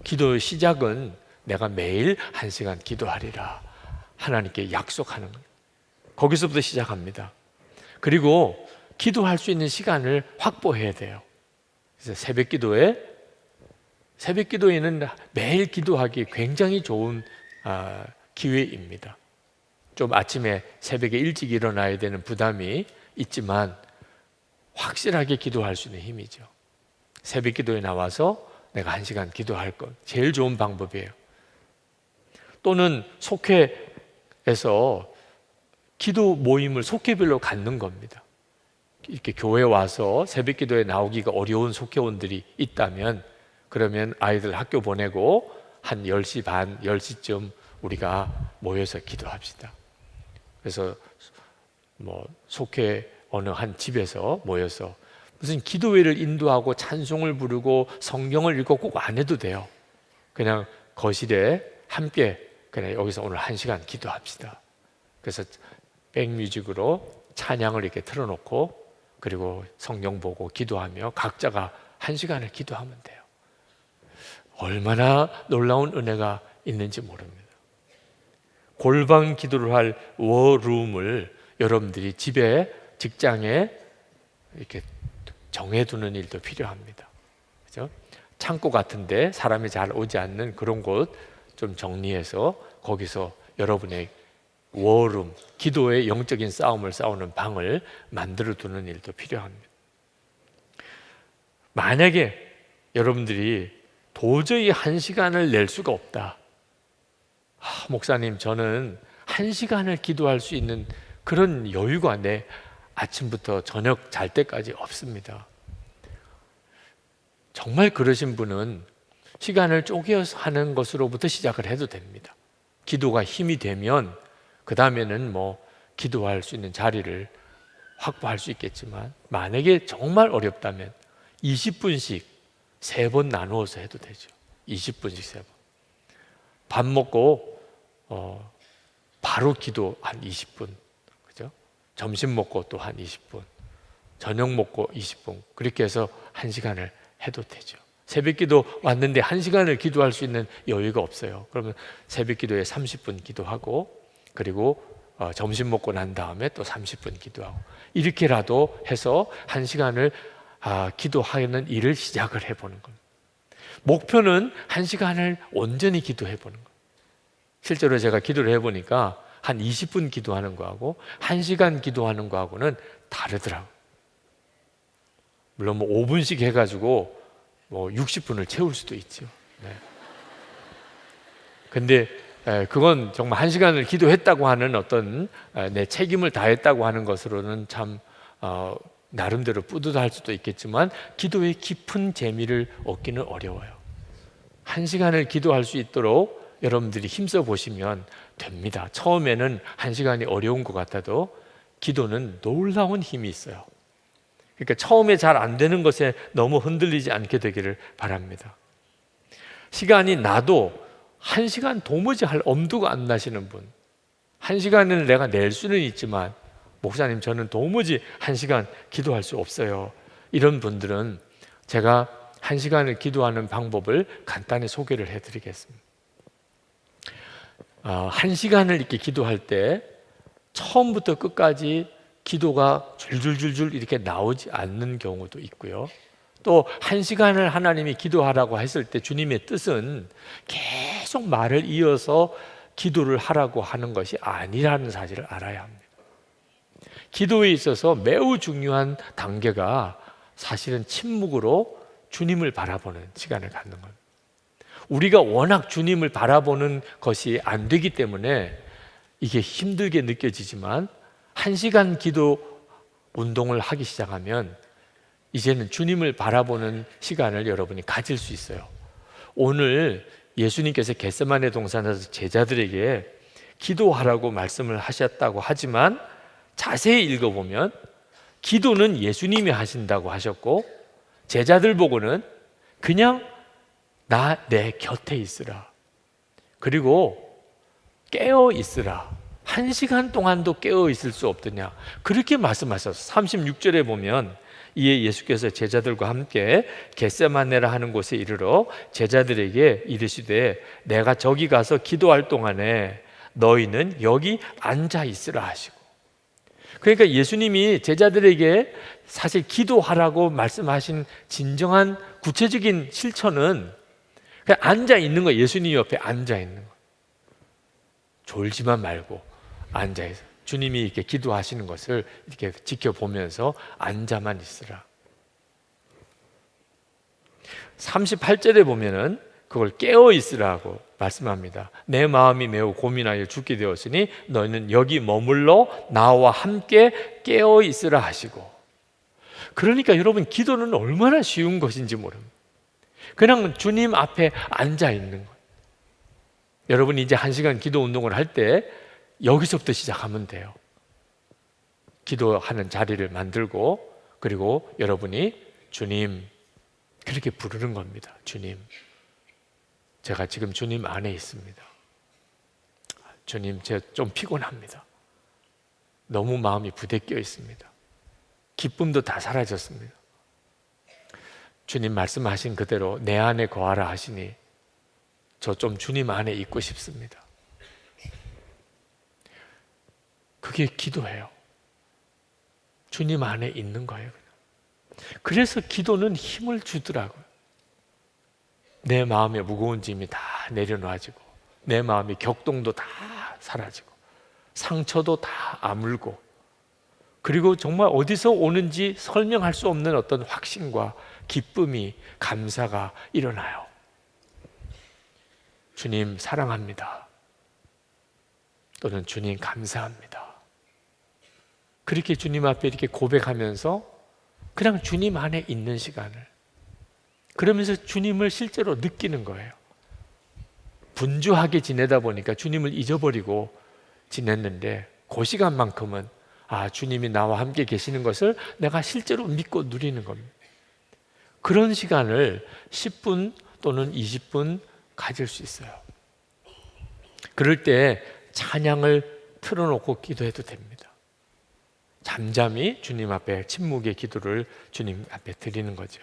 S1: 기도의 시작은 내가 매일 1시간 기도하리라 하나님께 약속하는 거예요. 거기서부터 시작합니다. 그리고 기도할 수 있는 시간을 확보해야 돼요. 그래서 새벽 기도에는 매일 기도하기 굉장히 좋은 기회입니다. 좀 아침에 새벽에 일찍 일어나야 되는 부담이 있지만 확실하게 기도할 수 있는 힘이죠. 새벽 기도에 나와서 내가 1시간 기도할 것, 제일 좋은 방법이에요. 또는 속회에서 기도 모임을 속회별로 갖는 겁니다. 이렇게 교회 와서 새벽 기도에 나오기가 어려운 속회원들이 있다면 그러면 아이들 학교 보내고 한 10시 반, 10시쯤 우리가 모여서 기도합시다. 그래서 속회 어느 한 집에서 모여서 무슨 기도회를 인도하고 찬송을 부르고 성경을 읽고 꼭 안 해도 돼요. 그냥 거실에 함께 그냥 여기서 오늘 1시간 기도합시다. 그래서 백뮤직으로 찬양을 이렇게 틀어놓고 그리고 성경 보고 기도하며 각자가 1시간을 기도하면 돼요. 얼마나 놀라운 은혜가 있는지 모릅니다. 골방 기도를 할 워룸을 여러분들이 집에, 직장에 이렇게 정해두는 일도 필요합니다. 그죠? 창고 같은데 사람이 잘 오지 않는 그런 곳 좀 정리해서 거기서 여러분의 워룸, 기도의 영적인 싸움을 싸우는 방을 만들어 두는 일도 필요합니다. 만약에 여러분들이 도저히 1시간을 낼 수가 없다. 목사님, 저는 1시간을 기도할 수 있는 그런 여유가 내 아침부터 저녁 잘 때까지 없습니다. 정말 그러신 분은 시간을 쪼개서 하는 것으로부터 시작을 해도 됩니다. 기도가 힘이 되면 그 다음에는 기도할 수 있는 자리를 확보할 수 있겠지만 만약에 정말 어렵다면 20분씩 3번 나누어서 해도 되죠. 20분씩 3번. 밥 먹고 바로 기도 한 20분, 그죠? 점심 먹고 또 한 20분, 저녁 먹고 20분, 그렇게 해서 1시간을 해도 되죠. 새벽 기도 왔는데 1시간을 기도할 수 있는 여유가 없어요. 그러면 새벽 기도에 30분 기도하고 그리고 점심 먹고 난 다음에 또 30분 기도하고 이렇게라도 해서 1시간을 기도하는 일을 시작을 해보는 겁니다. 목표는 1시간을 온전히 기도해보는 거예요. 실제로 제가 기도를 해보니까 한 20분 기도하는 거하고 1시간 기도하는 거하고는 다르더라고요. 물론 5분씩 해가지고 60분을 채울 수도 있죠. 네. 근데 그건 정말 1시간을 기도했다고 하는 어떤 내 책임을 다했다고 하는 것으로는 참 나름대로 뿌듯할 수도 있겠지만 기도의 깊은 재미를 얻기는 어려워요. 1시간을 기도할 수 있도록 여러분들이 힘써 보시면 됩니다. 처음에는 1시간이 어려운 것 같아도 기도는 놀라운 힘이 있어요. 그러니까 처음에 잘 안 되는 것에 너무 흔들리지 않게 되기를 바랍니다. 시간이 나도 1시간 도무지 할 엄두가 안 나시는 분, 1시간을 내가 낼 수는 있지만 목사님 저는 도무지 1시간 기도할 수 없어요. 이런 분들은 제가 1시간을 기도하는 방법을 간단히 소개를 해드리겠습니다. 1시간을 이렇게 기도할 때 처음부터 끝까지 기도가 줄줄줄줄 이렇게 나오지 않는 경우도 있고요. 또 1시간을 하나님이 기도하라고 했을 때 주님의 뜻은 계속 말을 이어서 기도를 하라고 하는 것이 아니라는 사실을 알아야 합니다. 기도에 있어서 매우 중요한 단계가 사실은 침묵으로 주님을 바라보는 시간을 갖는 겁니다. 우리가 워낙 주님을 바라보는 것이 안 되기 때문에 이게 힘들게 느껴지지만 1시간 기도 운동을 하기 시작하면 이제는 주님을 바라보는 시간을 여러분이 가질 수 있어요. 오늘 예수님께서 겟세마네 동산에서 제자들에게 기도하라고 말씀을 하셨다고 하지만 자세히 읽어보면 기도는 예수님이 하신다고 하셨고 제자들 보고는 그냥 내 곁에 있으라, 그리고 깨어 있으라, 1시간 동안도 깨어 있을 수 없더냐, 그렇게 말씀하셨어요. 36절에 보면 이에 예수께서 제자들과 함께 겟세마네라 하는 곳에 이르러 제자들에게 이르시되 내가 저기 가서 기도할 동안에 너희는 여기 앉아 있으라 하시고, 그러니까 예수님이 제자들에게 사실 기도하라고 말씀하신 진정한 구체적인 실천은 그냥 앉아 있는 거예요. 예수님 옆에 앉아 있는 거. 졸지만 말고 앉아 있어. 주님이 이렇게 기도하시는 것을 이렇게 지켜보면서 앉아만 있으라. 38절에 보면은 그걸 깨어 있으라고 말씀합니다. 내 마음이 매우 고민하여 죽게 되었으니 너희는 여기 머물러 나와 함께 깨어 있으라 하시고. 그러니까 여러분, 기도는 얼마나 쉬운 것인지 모릅니다. 그냥 주님 앞에 앉아 있는 거예요. 여러분이 이제 1시간 기도 운동을 할 때 여기서부터 시작하면 돼요. 기도하는 자리를 만들고, 그리고 여러분이 주님 그렇게 부르는 겁니다. 주님, 제가 지금 주님 안에 있습니다. 주님, 제가 좀 피곤합니다. 너무 마음이 부대껴 있습니다. 기쁨도 다 사라졌습니다. 주님 말씀하신 그대로 내 안에 거하라 하시니 저 좀 주님 안에 있고 싶습니다. 그게 기도예요. 주님 안에 있는 거예요. 그래서 기도는 힘을 주더라고요. 내 마음의 무거운 짐이 다 내려놔지고, 내 마음의 격동도 다 사라지고, 상처도 다 아물고, 그리고 정말 어디서 오는지 설명할 수 없는 어떤 확신과 기쁨이, 감사가 일어나요. 주님 사랑합니다. 또는 주님 감사합니다. 그렇게 주님 앞에 이렇게 고백하면서 그냥 주님 안에 있는 시간을, 그러면서 주님을 실제로 느끼는 거예요. 분주하게 지내다 보니까 주님을 잊어버리고 지냈는데 그 시간만큼은 주님이 나와 함께 계시는 것을 내가 실제로 믿고 누리는 겁니다. 그런 시간을 10분 또는 20분 가질 수 있어요. 그럴 때 찬양을 틀어놓고 기도해도 됩니다. 잠잠히 주님 앞에 침묵의 기도를 주님 앞에 드리는 거죠.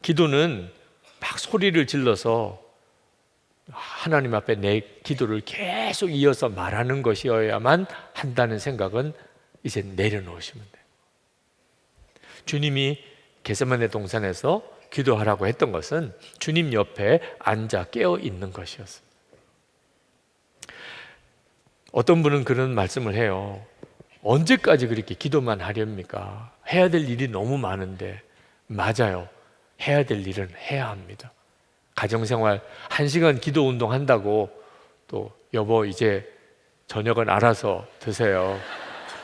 S1: 기도는 막 소리를 질러서 하나님 앞에 내 기도를 계속 이어서 말하는 것이어야만 한다는 생각은 이제 내려놓으시면 돼요. 주님이 겟세마네 동산에서 기도하라고 했던 것은 주님 옆에 앉아 깨어 있는 것이었습니다. 어떤 분은 그런 말씀을 해요. 언제까지 그렇게 기도만 하렵니까? 해야 될 일이 너무 많은데. 맞아요. 해야 될 일은 해야 합니다. 가정생활 1시간 기도 운동 한다고 또 여보 이제 저녁은 알아서 드세요,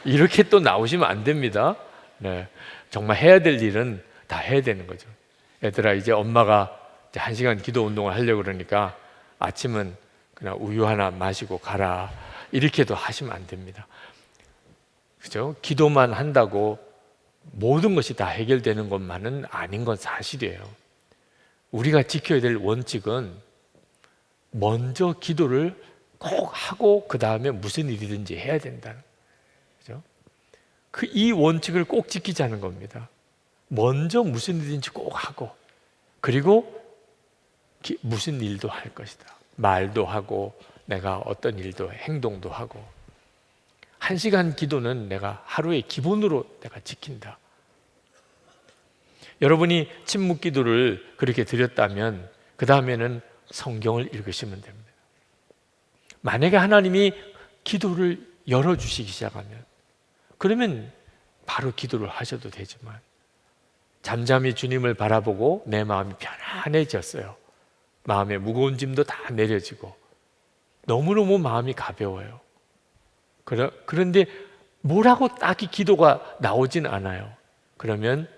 S1: 이렇게 또 나오시면 안 됩니다. 네, 정말 해야 될 일은 다 해야 되는 거죠. 얘들아, 이제 엄마가 이제 1시간 기도 운동을 하려고 그러니까 아침은 그냥 우유 하나 마시고 가라, 이렇게도 하시면 안 됩니다. 그죠? 기도만 한다고 모든 것이 다 해결되는 것만은 아닌 건 사실이에요. 우리가 지켜야 될 원칙은 먼저 기도를 꼭 하고 그 다음에 무슨 일이든지 해야 된다는 거죠. 이 원칙을 꼭 지키자는 겁니다. 먼저 무슨 일이든지 꼭 하고 그리고 무슨 일도 할 것이다. 말도 하고 내가 어떤 일도 행동도 하고 1시간 기도는 내가 하루의 기본으로 내가 지킨다. 여러분이 침묵 기도를 그렇게 드렸다면 그 다음에는 성경을 읽으시면 됩니다. 만약에 하나님이 기도를 열어주시기 시작하면 그러면 바로 기도를 하셔도 되지만 잠잠히 주님을 바라보고 내 마음이 편안해졌어요. 마음의 무거운 짐도 다 내려지고 너무너무 마음이 가벼워요. 그런데 뭐라고 딱히 기도가 나오진 않아요. 그러면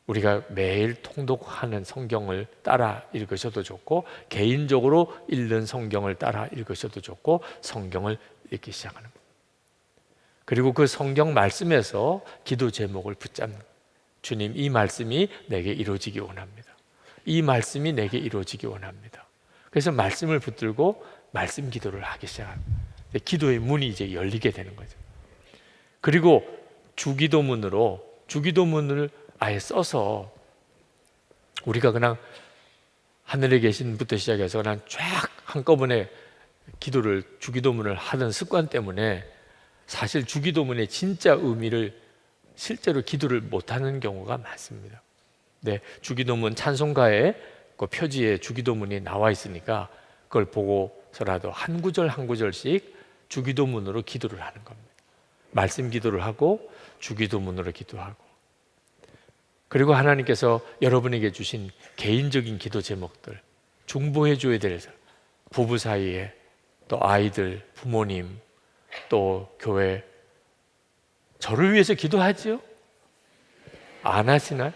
S1: 우리가 매일 통독하는 성경을 따라 읽으셔도 좋고 개인적으로 읽는 성경을 따라 읽으셔도 좋고 성경을 읽기 시작하는 거예요. 그리고 그 성경 말씀에서 기도 제목을 붙잡는 거예요. 주님, 이 말씀이 내게 이루어지기 원합니다. 이 말씀이 내게 이루어지기 원합니다. 그래서 말씀을 붙들고 말씀 기도를 하기 시작합니다. 기도의 문이 이제 열리게 되는 거죠. 그리고 주기도문을 아예 써서 우리가 그냥 하늘에 계신 분부터 시작해서 그냥 쫙 한꺼번에 주기도문을 하던 습관 때문에 사실 주기도문의 진짜 의미를 실제로 기도를 못하는 경우가 많습니다. 네, 주기도문 찬송가에 그 표지에 주기도문이 나와 있으니까 그걸 보고서라도 한 구절 한 구절씩 주기도문으로 기도를 하는 겁니다. 말씀 기도를 하고 주기도문으로 기도하고 그리고 하나님께서 여러분에게 주신 개인적인 기도 제목들 중보해 줘야 될 부부 사이에 또 아이들, 부모님 또 교회 저를 위해서 기도하지요? 안 하시나요?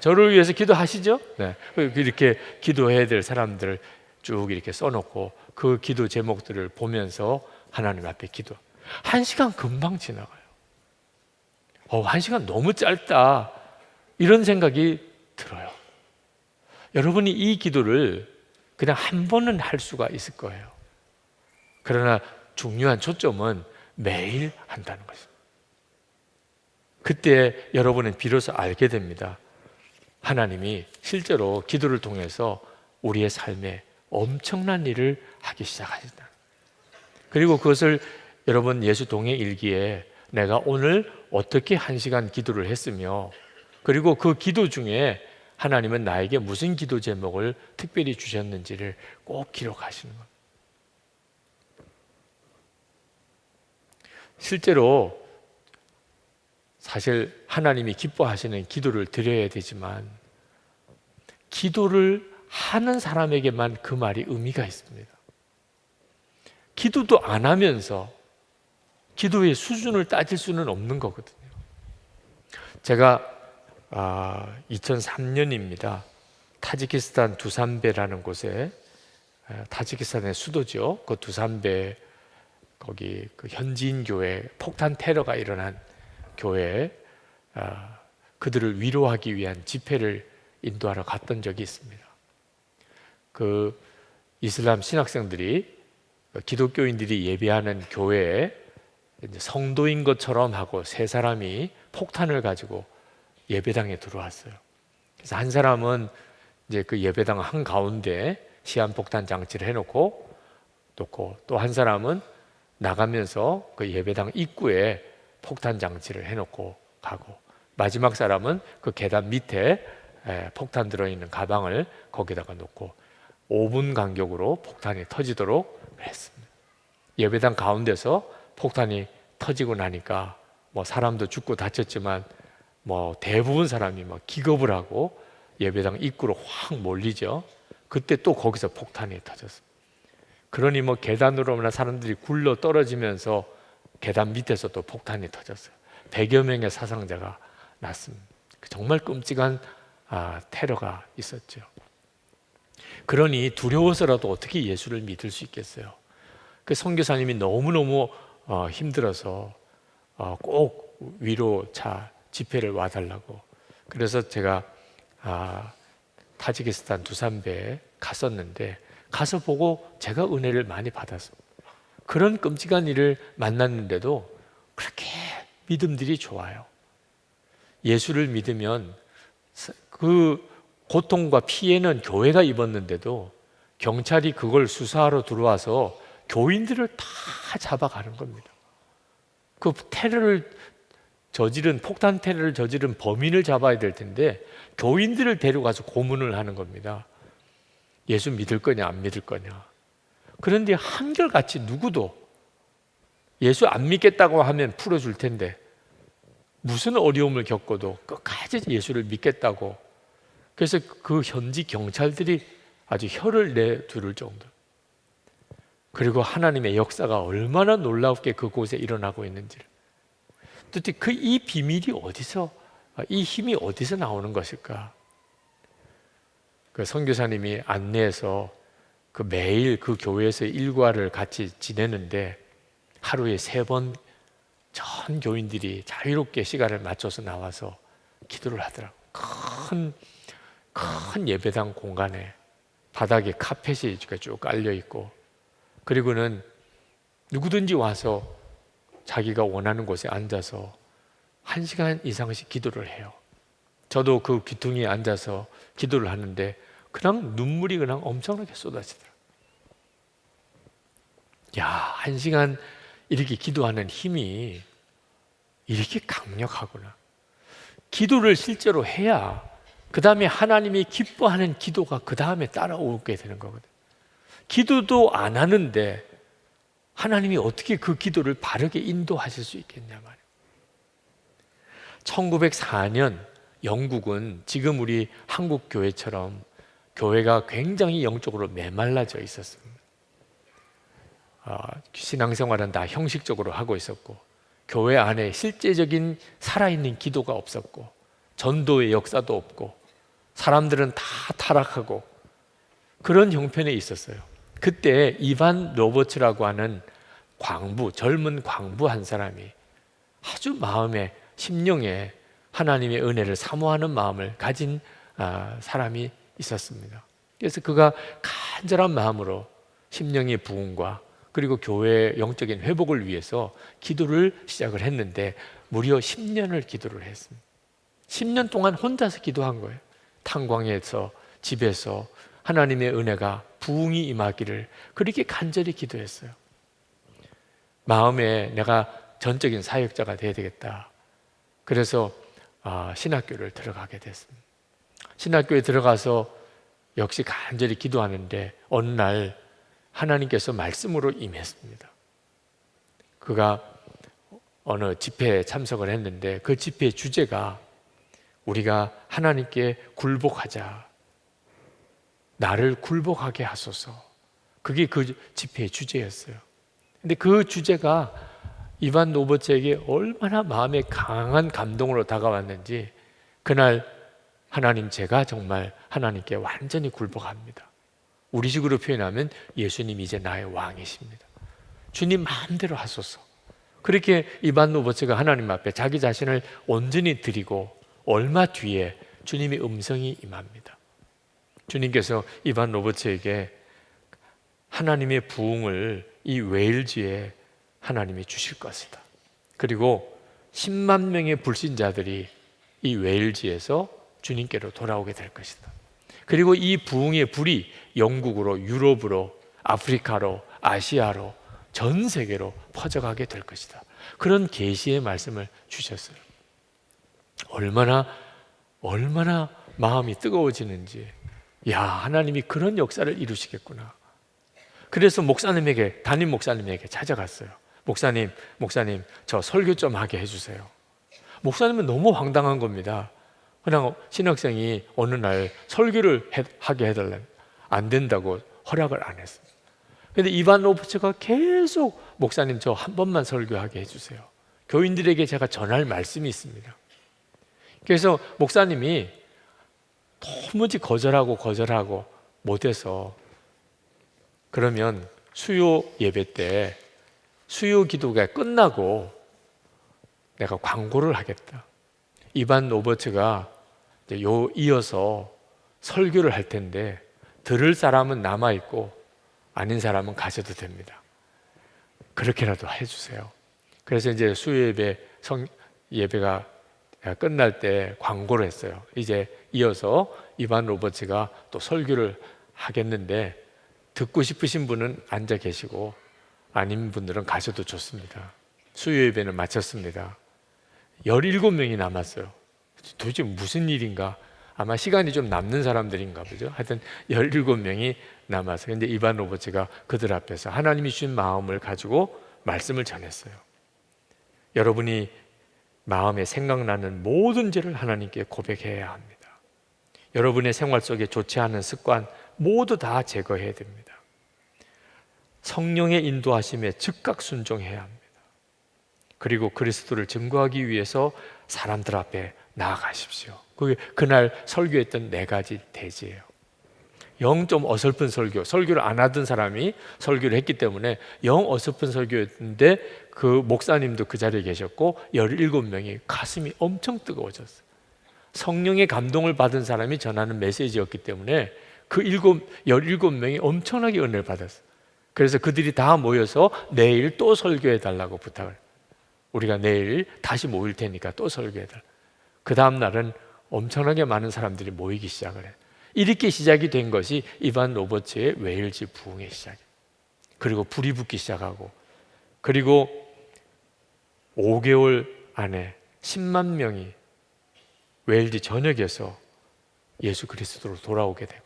S1: 저를 위해서 기도하시죠? 네. 이렇게 기도해야 될 사람들을 쭉 이렇게 써놓고 그 기도 제목들을 보면서 하나님 앞에 기도. 1시간 금방 지나가요. 1시간 너무 짧다. 이런 생각이 들어요. 여러분이 이 기도를 그냥 한 번은 할 수가 있을 거예요. 그러나 중요한 초점은 매일 한다는 것입니다. 그때 여러분은 비로소 알게 됩니다. 하나님이 실제로 기도를 통해서 우리의 삶에 엄청난 일을 하기 시작하신다. 그리고 그것을 여러분 예수 동행 일기에 내가 오늘 어떻게 1시간 기도를 했으며 그리고 그 기도 중에 하나님은 나에게 무슨 기도 제목을 특별히 주셨는지를 꼭 기록하시는 겁니다. 실제로 사실 하나님이 기뻐하시는 기도를 드려야 되지만 기도를 하는 사람에게만 그 말이 의미가 있습니다. 기도도 안 하면서 기도의 수준을 따질 수는 없는 거거든요. 제가 2003년입니다. 타지키스탄 두산베라는 곳에 타지키스탄의 수도죠. 그 두산베 거기 그 현지인 교회 폭탄 테러가 일어난 교회에 그들을 위로하기 위한 집회를 인도하러 갔던 적이 있습니다. 그 이슬람 신학생들이 기독교인들이 예배하는 교회에 이제 성도인 것처럼 하고 3사람이 폭탄을 가지고 예배당에 들어왔어요. 그래서 한 사람은 이제 그 예배당 한 가운데 시한폭탄 장치를 해놓고 또 한 사람은 나가면서 그 예배당 입구에 폭탄 장치를 해놓고 가고 마지막 사람은 그 계단 밑에 폭탄 들어있는 가방을 거기다가 놓고 5분 간격으로 폭탄이 터지도록 했습니다. 예배당 가운데서 폭탄이 터지고 나니까 뭐 사람도 죽고 다쳤지만 뭐 대부분 사람이 막 기겁을 하고 예배당 입구로 확 몰리죠. 그때 또 거기서 폭탄이 터졌습니다. 그러니 뭐 계단으로나 사람들이 굴러 떨어지면서 계단 밑에서 또 폭탄이 터졌어요. 100여 명의 사상자가 났습니다. 정말 끔찍한 테러가 있었죠. 그러니 두려워서라도 어떻게 예수를 믿을 수 있겠어요? 그 선교사님이 너무너무 힘들어서 꼭 위로차 집회를 와달라고. 그래서 제가 타지키스탄 두산베에 갔었는데 가서 보고 제가 은혜를 많이 받았습니다. 그런 끔찍한 일을 만났는데도 그렇게 믿음들이 좋아요. 예수를 믿으면 그 고통과 피해는 교회가 입었는데도 경찰이 그걸 수사하러 들어와서 교인들을 다 잡아가는 겁니다. 그 폭탄 테러를 저지른 범인을 잡아야 될 텐데 교인들을 데려가서 고문을 하는 겁니다. 예수 믿을 거냐 안 믿을 거냐. 그런데 한결같이 누구도 예수 안 믿겠다고 하면 풀어줄 텐데 무슨 어려움을 겪어도 끝까지 예수를 믿겠다고. 그래서 그 현지 경찰들이 아주 혀를 내두를 정도. 그리고 하나님의 역사가 얼마나 놀랍게 그곳에 일어나고 있는지를. 도대체 이 비밀이 어디서, 이 힘이 어디서 나오는 것일까? 그 선교사님이 안내해서 그 매일 그 교회에서 일과를 같이 지내는데 하루에 3번 전 교인들이 자유롭게 시간을 맞춰서 나와서 기도를 하더라고. 큰 예배당 공간에 바닥에 카펫이 쭉 깔려 있고, 그리고는 누구든지 와서 자기가 원하는 곳에 앉아서 1시간 이상씩 기도를 해요. 저도 그 귀퉁이에 앉아서 기도를 하는데 그냥 눈물이 그냥 엄청나게 쏟아지더라고요. 야, 1시간 이렇게 기도하는 힘이 이렇게 강력하구나. 기도를 실제로 해야 그 다음에 하나님이 기뻐하는 기도가 그 다음에 따라오게 되는 거거든. 기도도 안 하는데 하나님이 어떻게 그 기도를 바르게 인도하실 수 있겠냐 말이에요. 1904년 영국은 지금 우리 한국 교회처럼 교회가 굉장히 영적으로 메말라져 있었습니다. 신앙생활은 다 형식적으로 하고 있었고, 교회 안에 실제적인 살아있는 기도가 없었고, 전도의 역사도 없고, 사람들은 다 타락하고 그런 형편에 있었어요. 그때 이반 로버츠라고 하는 젊은 광부 한 사람이 아주 마음에, 심령에 하나님의 은혜를 사모하는 마음을 가진 사람이 있었습니다. 그래서 그가 간절한 마음으로 심령의 부흥과 그리고 교회의 영적인 회복을 위해서 기도를 시작을 했는데 무려 10년을 기도를 했습니다. 10년 동안 혼자서 기도한 거예요. 탄광에서, 집에서 하나님의 은혜가 부흥이 임하기를 그렇게 간절히 기도했어요. 마음에 내가 전적인 사역자가 되어야 되겠다. 그래서 신학교를 들어가게 됐습니다. 신학교에 들어가서 역시 간절히 기도하는데 어느 날 하나님께서 말씀으로 임했습니다. 그가 어느 집회에 참석을 했는데 그 집회의 주제가 우리가 하나님께 굴복하자, 나를 굴복하게 하소서. 그게 그 집회의 주제였어요. 근데 그 주제가 이반 로버츠에게 얼마나 마음에 강한 감동으로 다가왔는지, 그날 하나님, 제가 정말 하나님께 완전히 굴복합니다. 우리 식으로 표현하면 예수님 이제 나의 왕이십니다. 주님 마음대로 하소서. 그렇게 이반 로버츠가 하나님 앞에 자기 자신을 온전히 드리고 얼마 뒤에 주님의 음성이 임합니다. 주님께서 이반 로버츠에게 하나님의 부흥을 이 웨일즈에 하나님이 주실 것이다. 그리고 10만 명의 불신자들이 이 웨일즈에서 주님께로 돌아오게 될 것이다. 그리고 이 부흥의 불이 영국으로, 유럽으로, 아프리카로, 아시아로, 전 세계로 퍼져가게 될 것이다. 그런 계시의 말씀을 주셨어요. 얼마나 마음이 뜨거워지는지, 야, 하나님이 그런 역사를 이루시겠구나. 그래서 담임 목사님에게 찾아갔어요. 목사님, 저 설교 좀 하게 해주세요. 목사님은 너무 황당한 겁니다. 그냥 신학생이 어느 날 설교를 하게 해달라면 안 된다고 허락을 안 했어요. 그런데 이반 로버츠가 계속 목사님 저 한 번만 설교하게 해주세요. 교인들에게 제가 전할 말씀이 있습니다. 그래서 목사님이 도무지 거절하고 못해서, 그러면 수요 예배 때 수요 기도가 끝나고 내가 광고를 하겠다. 이반 로버츠가 이어서 설교를 할 텐데 들을 사람은 남아있고 아닌 사람은 가셔도 됩니다. 그렇게라도 해주세요. 그래서 이제 수요 예배가 끝날 때 광고를 했어요. 이제 이어서 이반 로버츠가 또 설교를 하겠는데 듣고 싶으신 분은 앉아 계시고 아닌 분들은 가셔도 좋습니다. 수요 예배는 마쳤습니다. 17명이 남았어요. 도대체 무슨 일인가? 아마 시간이 좀 남는 사람들인가 보죠. 하여튼 17명이 남아서 근데 이반 로버츠가 그들 앞에서 하나님이 주신 마음을 가지고 말씀을 전했어요. 여러분이 마음에 생각나는 모든 죄를 하나님께 고백해야 합니다. 여러분의 생활 속에 좋지 않은 습관 모두 다 제거해야 됩니다. 성령의 인도하심에 즉각 순종해야 합니다. 그리고 그리스도를 증거하기 위해서 사람들 앞에 나아가십시오. 그게 그날 설교했던 4가지 대지예요. 영 좀 어설픈 설교를 안 하던 사람이 설교를 했기 때문에 영 어설픈 설교였는데 그 목사님도 그 자리에 계셨고 17명이 가슴이 엄청 뜨거워졌어요. 성령의 감동을 받은 사람이 전하는 메시지였기 때문에 그 17명이 엄청나게 은혜를 받았어요. 그래서 그들이 다 모여서 내일 또 설교해 달라고 부탁을. 우리가 내일 다시 모일 테니까 또 설교해 달라. 그 다음 날은 엄청나게 많은 사람들이 모이기 시작을 해요. 이렇게 시작이 된 것이 이반 로버츠의 웨일즈 부흥의 시작이에요. 그리고 불이 붙기 시작하고, 그리고 5개월 안에 10만 명이 웨일즈 전역에서 예수 그리스도로 돌아오게 되고,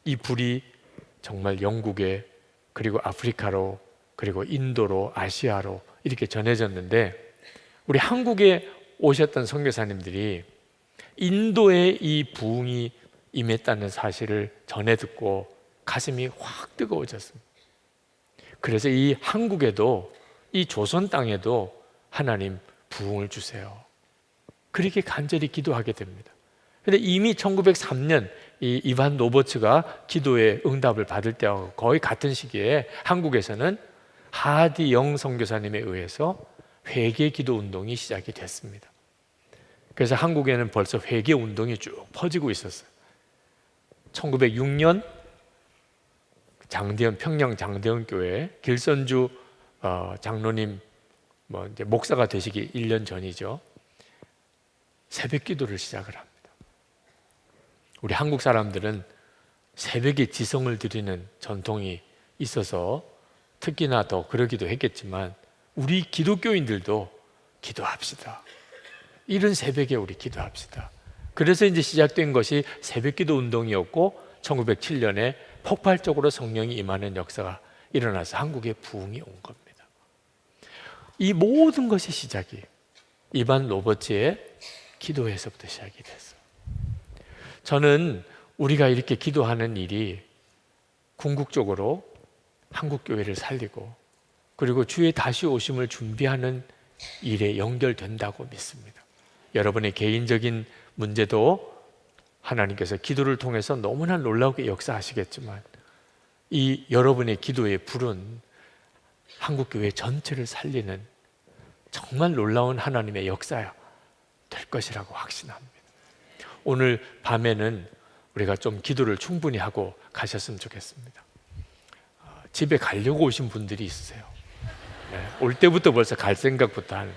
S1: 이 불이 정말 영국에, 그리고 아프리카로, 그리고 인도로, 아시아로 이렇게 전해졌는데, 우리 한국에 오셨던 선교사님들이 인도에 이 부흥이 임했다는 사실을 전해 듣고 가슴이 확 뜨거워졌습니다. 그래서 이 한국에도, 이 조선 땅에도 하나님 부흥을 주세요. 그렇게 간절히 기도하게 됩니다. 그런데 이미 1903년 이 이반 로버츠가 기도의 응답을 받을 때와 거의 같은 시기에 한국에서는 하디 영 선교사님에 의해서 회개 기도 운동이 시작이 됐습니다. 그래서 한국에는 벌써 회개 운동이 쭉 퍼지고 있었어요. 1906년 장대현, 평양 장대현 교회 길선주 장로님 이제 목사가 되시기 1년 전이죠. 새벽 기도를 시작을 합니다. 우리 한국 사람들은 새벽에 지성을 드리는 전통이 있어서 특히나 더 그러기도 했겠지만, 우리 기독교인들도 기도합시다. 이른 새벽에 우리 기도합시다. 그래서 이제 시작된 것이 새벽기도 운동이었고, 1907년에 폭발적으로 성령이 임하는 역사가 일어나서 한국에 부흥이 온 겁니다. 이 모든 것이 시작이 이반 로버츠의 기도에서부터 시작이 됐어요. 저는 우리가 이렇게 기도하는 일이 궁극적으로 한국 교회를 살리고, 그리고 주의 다시 오심을 준비하는 일에 연결된다고 믿습니다. 여러분의 개인적인 문제도 하나님께서 기도를 통해서 너무나 놀라우게 역사하시겠지만, 이 여러분의 기도의 불은 한국교회 전체를 살리는 정말 놀라운 하나님의 역사야 될 것이라고 확신합니다. 오늘 밤에는 우리가 좀 기도를 충분히 하고 가셨으면 좋겠습니다. 집에 가려고 오신 분들이 있으세요. 올 때부터 벌써 갈 생각부터 하는,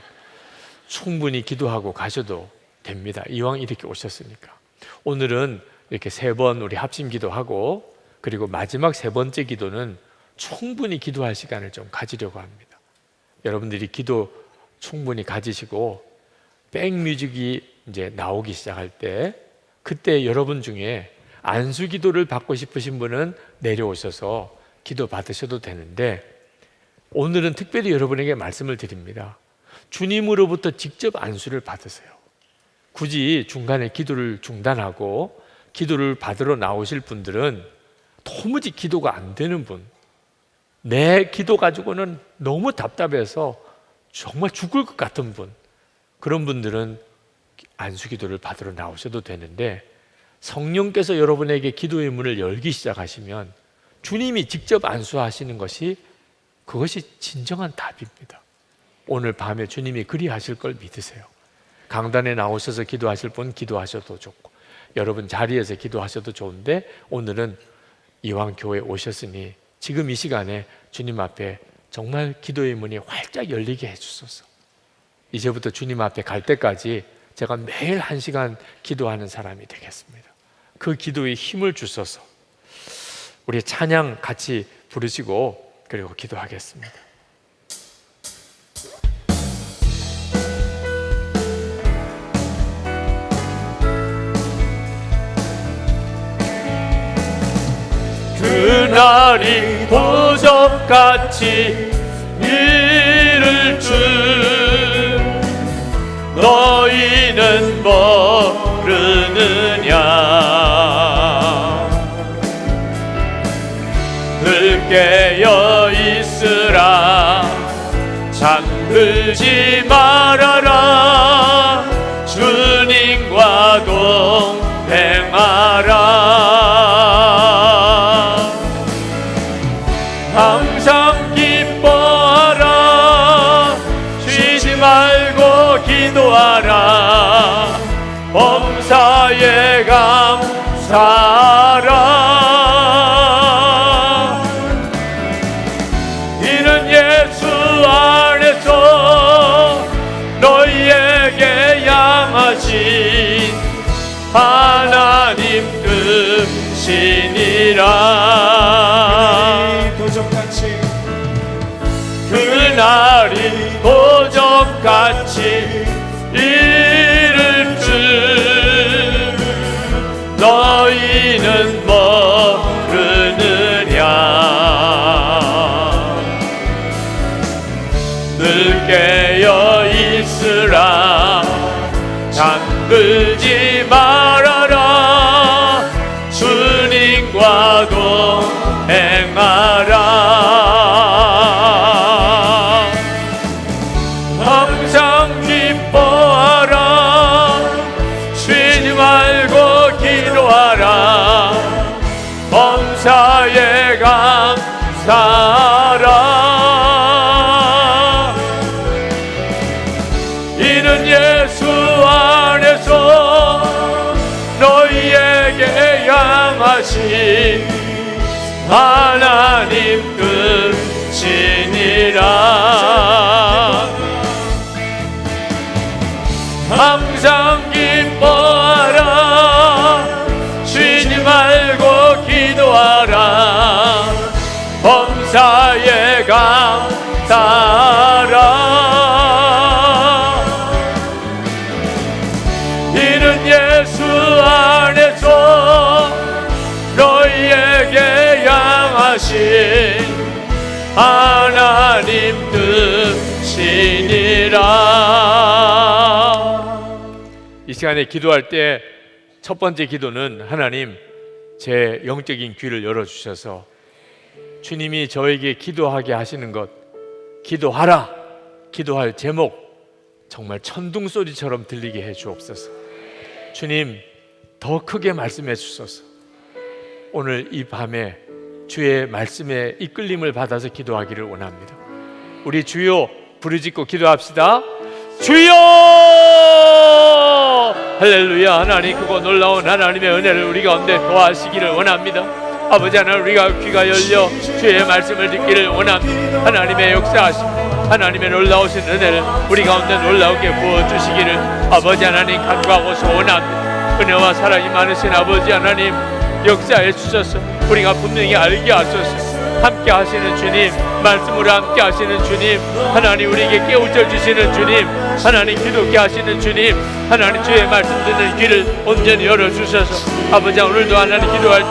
S1: 충분히 기도하고 가셔도 됩니다. 이왕 이렇게 오셨으니까. 오늘은 이렇게 3번 우리 합심 기도하고, 그리고 마지막 3번째 기도는 충분히 기도할 시간을 좀 가지려고 합니다. 여러분들이 기도 충분히 가지시고 백뮤직이 이제 나오기 시작할 때, 그때 여러분 중에 안수 기도를 받고 싶으신 분은 내려오셔서 기도 받으셔도 되는데, 오늘은 특별히 여러분에게 말씀을 드립니다. 주님으로부터 직접 안수를 받으세요. 굳이 중간에 기도를 중단하고 기도를 받으러 나오실 분들은, 도무지 기도가 안 되는 분, 내 기도 가지고는 너무 답답해서 정말 죽을 것 같은 분, 그런 분들은 안수 기도를 받으러 나오셔도 되는데, 성령께서 여러분에게 기도의 문을 열기 시작하시면 주님이 직접 안수하시는 것이, 그것이 진정한 답입니다. 오늘 밤에 주님이 그리하실 걸 믿으세요. 강단에 나오셔서 기도하실 분 기도하셔도 좋고, 여러분 자리에서 기도하셔도 좋은데, 오늘은 이왕 교회에 오셨으니 지금 이 시간에 주님 앞에 정말 기도의 문이 활짝 열리게 해주소서. 이제부터 주님 앞에 갈 때까지 제가 매일 1시간 기도하는 사람이 되겠습니다. 그 기도에 힘을 주소서. 우리 찬양 같이 부르시고 그리고 기도하겠습니다. 그날이 도적같이 이를 줄 너희는 모르느냐. 늘 깨어 있으라 잠들지 말아라 주님과 동행하라. 항상 기뻐하라 쉬지 말고 기도하라 범사에 감사하라. 이는 예수 안에서 너희에게 향하신 하나님 뜻이니라. 그날이 도적같이 이를 줄 너희는 모르느냐. 늘 깨어 있으라 잠들지 말아라 주님과 동행하라. 항상 기뻐하라 쉬지 말고 기도하라 범사에 감사하라. 이는 예수 안에서 너희에게 향하신 하나님 뜻이니라. 항상 기뻐하라 쉬지 말고 기도하라 범사에 감사하라. 이는 예수 안에서 너희에게 향하신 하나님 뜻이니라. 이 시간에 기도할 때 첫 번째 기도는 하나님 제 영적인 귀를 열어주셔서 주님이 저에게 기도하게 하시는 것, 기도하라, 기도할 제목 정말 천둥소리처럼 들리게 해 주옵소서. 주님 더 크게 말씀해 주소서. 오늘 이 밤에 주의 말씀에 이끌림을 받아서 기도하기를 원합니다. 우리 주여 부르짖고 기도합시다. 주여! 할렐루야. 하나님 크고 놀라운 하나님의 은혜를 우리 가운데 도와주시기를 원합니다. 아버지 하나님 우리가 귀가 열려 주의 말씀을 듣기를 원합니다. 하나님의 역사하심 하나님의 놀라우신 은혜를 우리 가운데 놀라우게 부어주시기를 아버지 하나님 간구하고 소원합니다. 은혜와 사랑이 많으신 아버지 하나님 역사해 주셔서 우리가 분명히 알게 하소서. 함께 하시는 주님, 말씀으로 함께 하시는 주님, 하나님 우리에게 깨우쳐 주시는 주님, 하나님 기도케 하시는 주님, 하나님 주의 말씀 듣는 귀를 온전히 열어주셔서 아버지 오늘도 하나님 기도할 때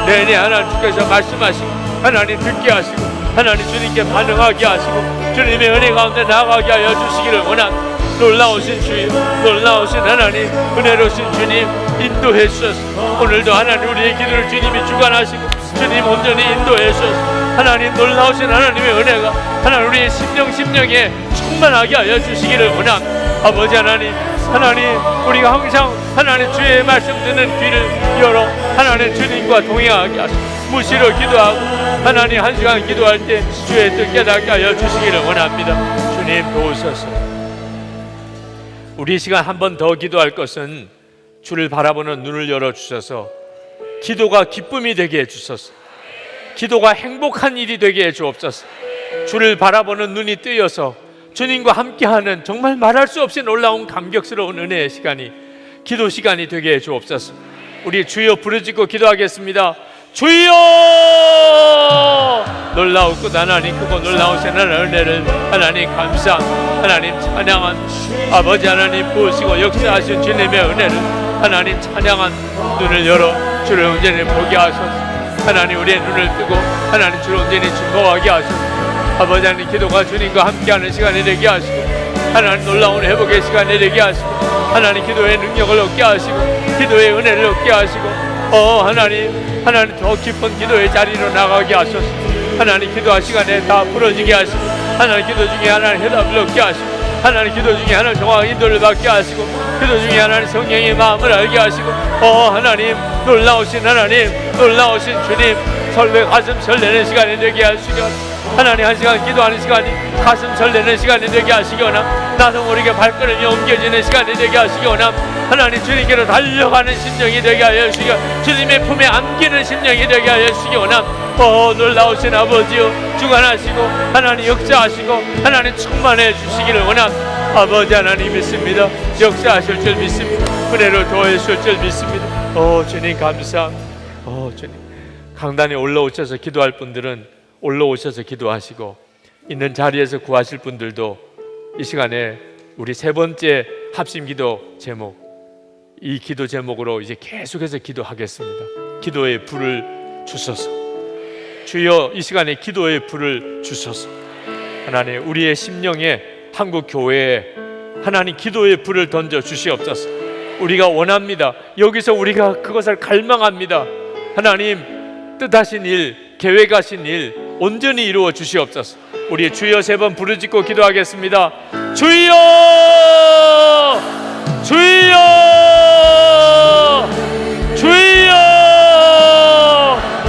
S1: 내내 하나님 주께서 말씀하시고 하나님 듣게 하시고 하나님 주님께 반응하게 하시고 주님의 은혜 가운데 나아가게 하여 주시기를 원합니다. 놀라우신 주님, 놀라우신 하나님, 은혜로우신 주님 인도해 주셔서 오늘도 하나님 우리의 기도를 주님이 주관하시고 주님 온전히 인도해 주셔서 하나님 놀라우신 하나님의 은혜가 하나님 우리의 심령에 충만하게 하여 주시기를 원합니다. 아버지 하나님, 하나님 우리가 항상 하나님 주의 말씀 듣는 귀를 열어 하나님 주님과 동행하게 하시고 무시로 기도하고 하나님 한 시간 기도할 때 주의 뜻 깨닫게 하여 주시기를 원합니다. 주님 도우소서. 우리 시간 한 번 더 기도할 것은 주를 바라보는 눈을 열어주셔서 기도가 기쁨이 되게 해주소서. 기도가 행복한 일이 되게 해주옵소서. 주를 바라보는 눈이 뜨여서 주님과 함께하는 정말 말할 수 없이 놀라운 감격스러운 은혜의 시간이 기도 시간이 되게 해주옵소서. 우리 주여 부르짖고 기도하겠습니다. 주여! 놀라우고 하나님 크고 놀라우신 하나님 은혜를 하나님 감사, 하나님 찬양한 아버지 하나님 보시고 역사하신 주님의 은혜를 하나님 찬양한 눈을 열어 주를 온전히 보게 하소서. 하나님 우리의 눈을 뜨고 하나님 주를 온전히 증거하게 하소서. 아버지 하나님 기도가 주님과 함께하는 시간이 되게 하시고 하나님 놀라운 회복의 시간이 되게 하시고 하나님 기도의 능력을 얻게 하시고 기도의 은혜를 얻게 하시고 하나님 더 깊은 기도의 자리로 나가게 하소서. 하나님 기도할 시간에 다 풀어지게 하시고 하나님 기도 중에 하나님 해답을 얻게 하시고 하나님 기도 중에 하나님 정확한 인도를 받게 하시고 기도 중에 하나님 성령의 마음을 알게 하시고 하나님 놀라우신 주님 가슴 설레는 시간이 되게 하시고 하나님 한 시간 기도하는 시간이 가슴 설레는 시간이 되게 하시거나 나도 모르게 발걸음이 옮겨지는 시간이 되게 하시거나 하나님 주님께로 달려가는 심령이 되게 하여 주시고 주님의 품에 안기는 심령이 되게 하여 주시거나 놀라우신 아버지여 주관하시고 하나님 역사하시고 하나님 충만해 주시기를 원합 아버지 하나님 믿습니다. 역사하실 줄 믿습니다. 은혜로 더해 주실 줄 믿습니다. 주님 감사. 주님 강단에 올라오셔서 기도할 분들은 올라오셔서 기도하시고 있는 자리에서 구하실 분들도 이 시간에 우리 세 번째 합심 기도 제목, 이 기도 제목으로 이제 계속해서 기도하겠습니다. 기도의 불을 주소서. 주여 이 시간에 기도의 불을 주소서. 하나님 우리의 심령에 한국 교회에 하나님 기도의 불을 던져 주시옵소서. 우리가 원합니다. 여기서 우리가 그것을 갈망합니다. 하나님 뜻하신 일, 계획하신 일 온전히 이루어 주시옵소서. 우리 주여 세 번 부르짖고 기도하겠습니다. 주여! 주여! 주여!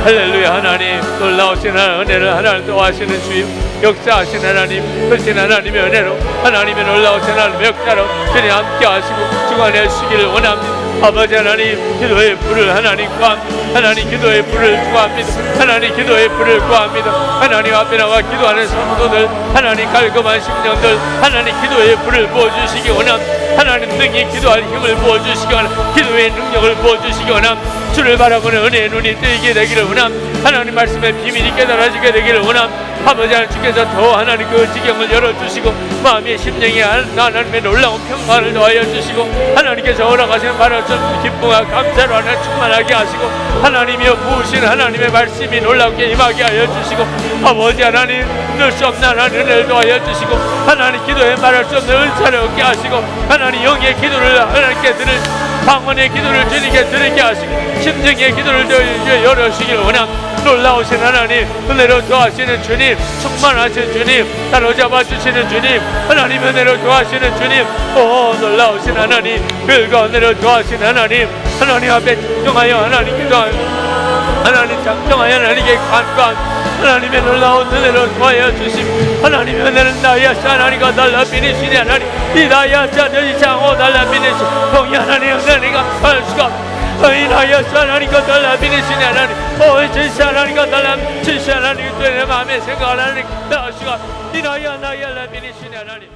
S1: 할렐루야. 하나님 놀라우신 하나님 은혜를 하나님 도와주시는 주님 역사하신 하나님 크신 하나님의 은혜로 하나님의 놀라우신 하나님의 역사로 주님 함께 하시고 주관해 주시기를 원합니다. 아버지 하나님 기도의 불을 하나님 구합니다. 하나님 기도의 불을 구합니다. 하나님 기도의 불을 구합니다. 하나님 앞에 나와 기도하는 성도들 하나님 깔끔한 심령들 하나님 기도의 불을 부어주시기 원합니다. 하나님 능히 기도할 힘을 부어주시기 원합니다. 기도의 능력을 부어주시기 원합니다. 주를 바라보는 은혜의 눈이 뜨이게 되기를 원합니다. 하나님 말씀의 비밀이 깨달아지게 되기를 원합니다. 아버지 하나님께서 더 하나님 그 지경을 열어주시고 마음의 심령에 하나님의 놀라운 평강을 더하여 주시고 하나님께서 허락하시는 바라던 기쁨과 감사로 하나님 충만하게 하시고 하나님이여 부으신 하나님의 말씀이 놀랍게 임하게 하여 주시고 아버지 하나님 넣을 수 없는 하나님 은혜를 더하여 주시고 하나님 기도에 말할 수 없는 은사를 얻게 하시고 하나님 영의 기도를 하나님께 들을 방언의 기도를 주님께 드리게 하시고 심정의 기도를 열어주시기를 원합니다. 놀라우신 하나님 은혜로 도와주시는 주님 충만하신 주님 따로잡아 주시는 주님 하나님 은혜로 도와주시는 주님 놀라우신 하나님 별과 은혜로 도와주시는 하나님 하나님 앞에 정정하여 하나님 기도하여 하나님 작정하여 하나님께 간구한 하나님의 놀라운 은혜로 도와여 주시고 하나님의 은혜는 나야샤 하나님과 달라비니시니 하나님 이 나야샤 너희 장호 달라비니시 동이 하나님 은혜가 할 수가 이나야샤 하나님과 달라비니시니 하나님 진짜 하나님과 달라비니시 하나님 내 마음에 생각 하나님 나시가 이나야 나야 라비니시니 하나님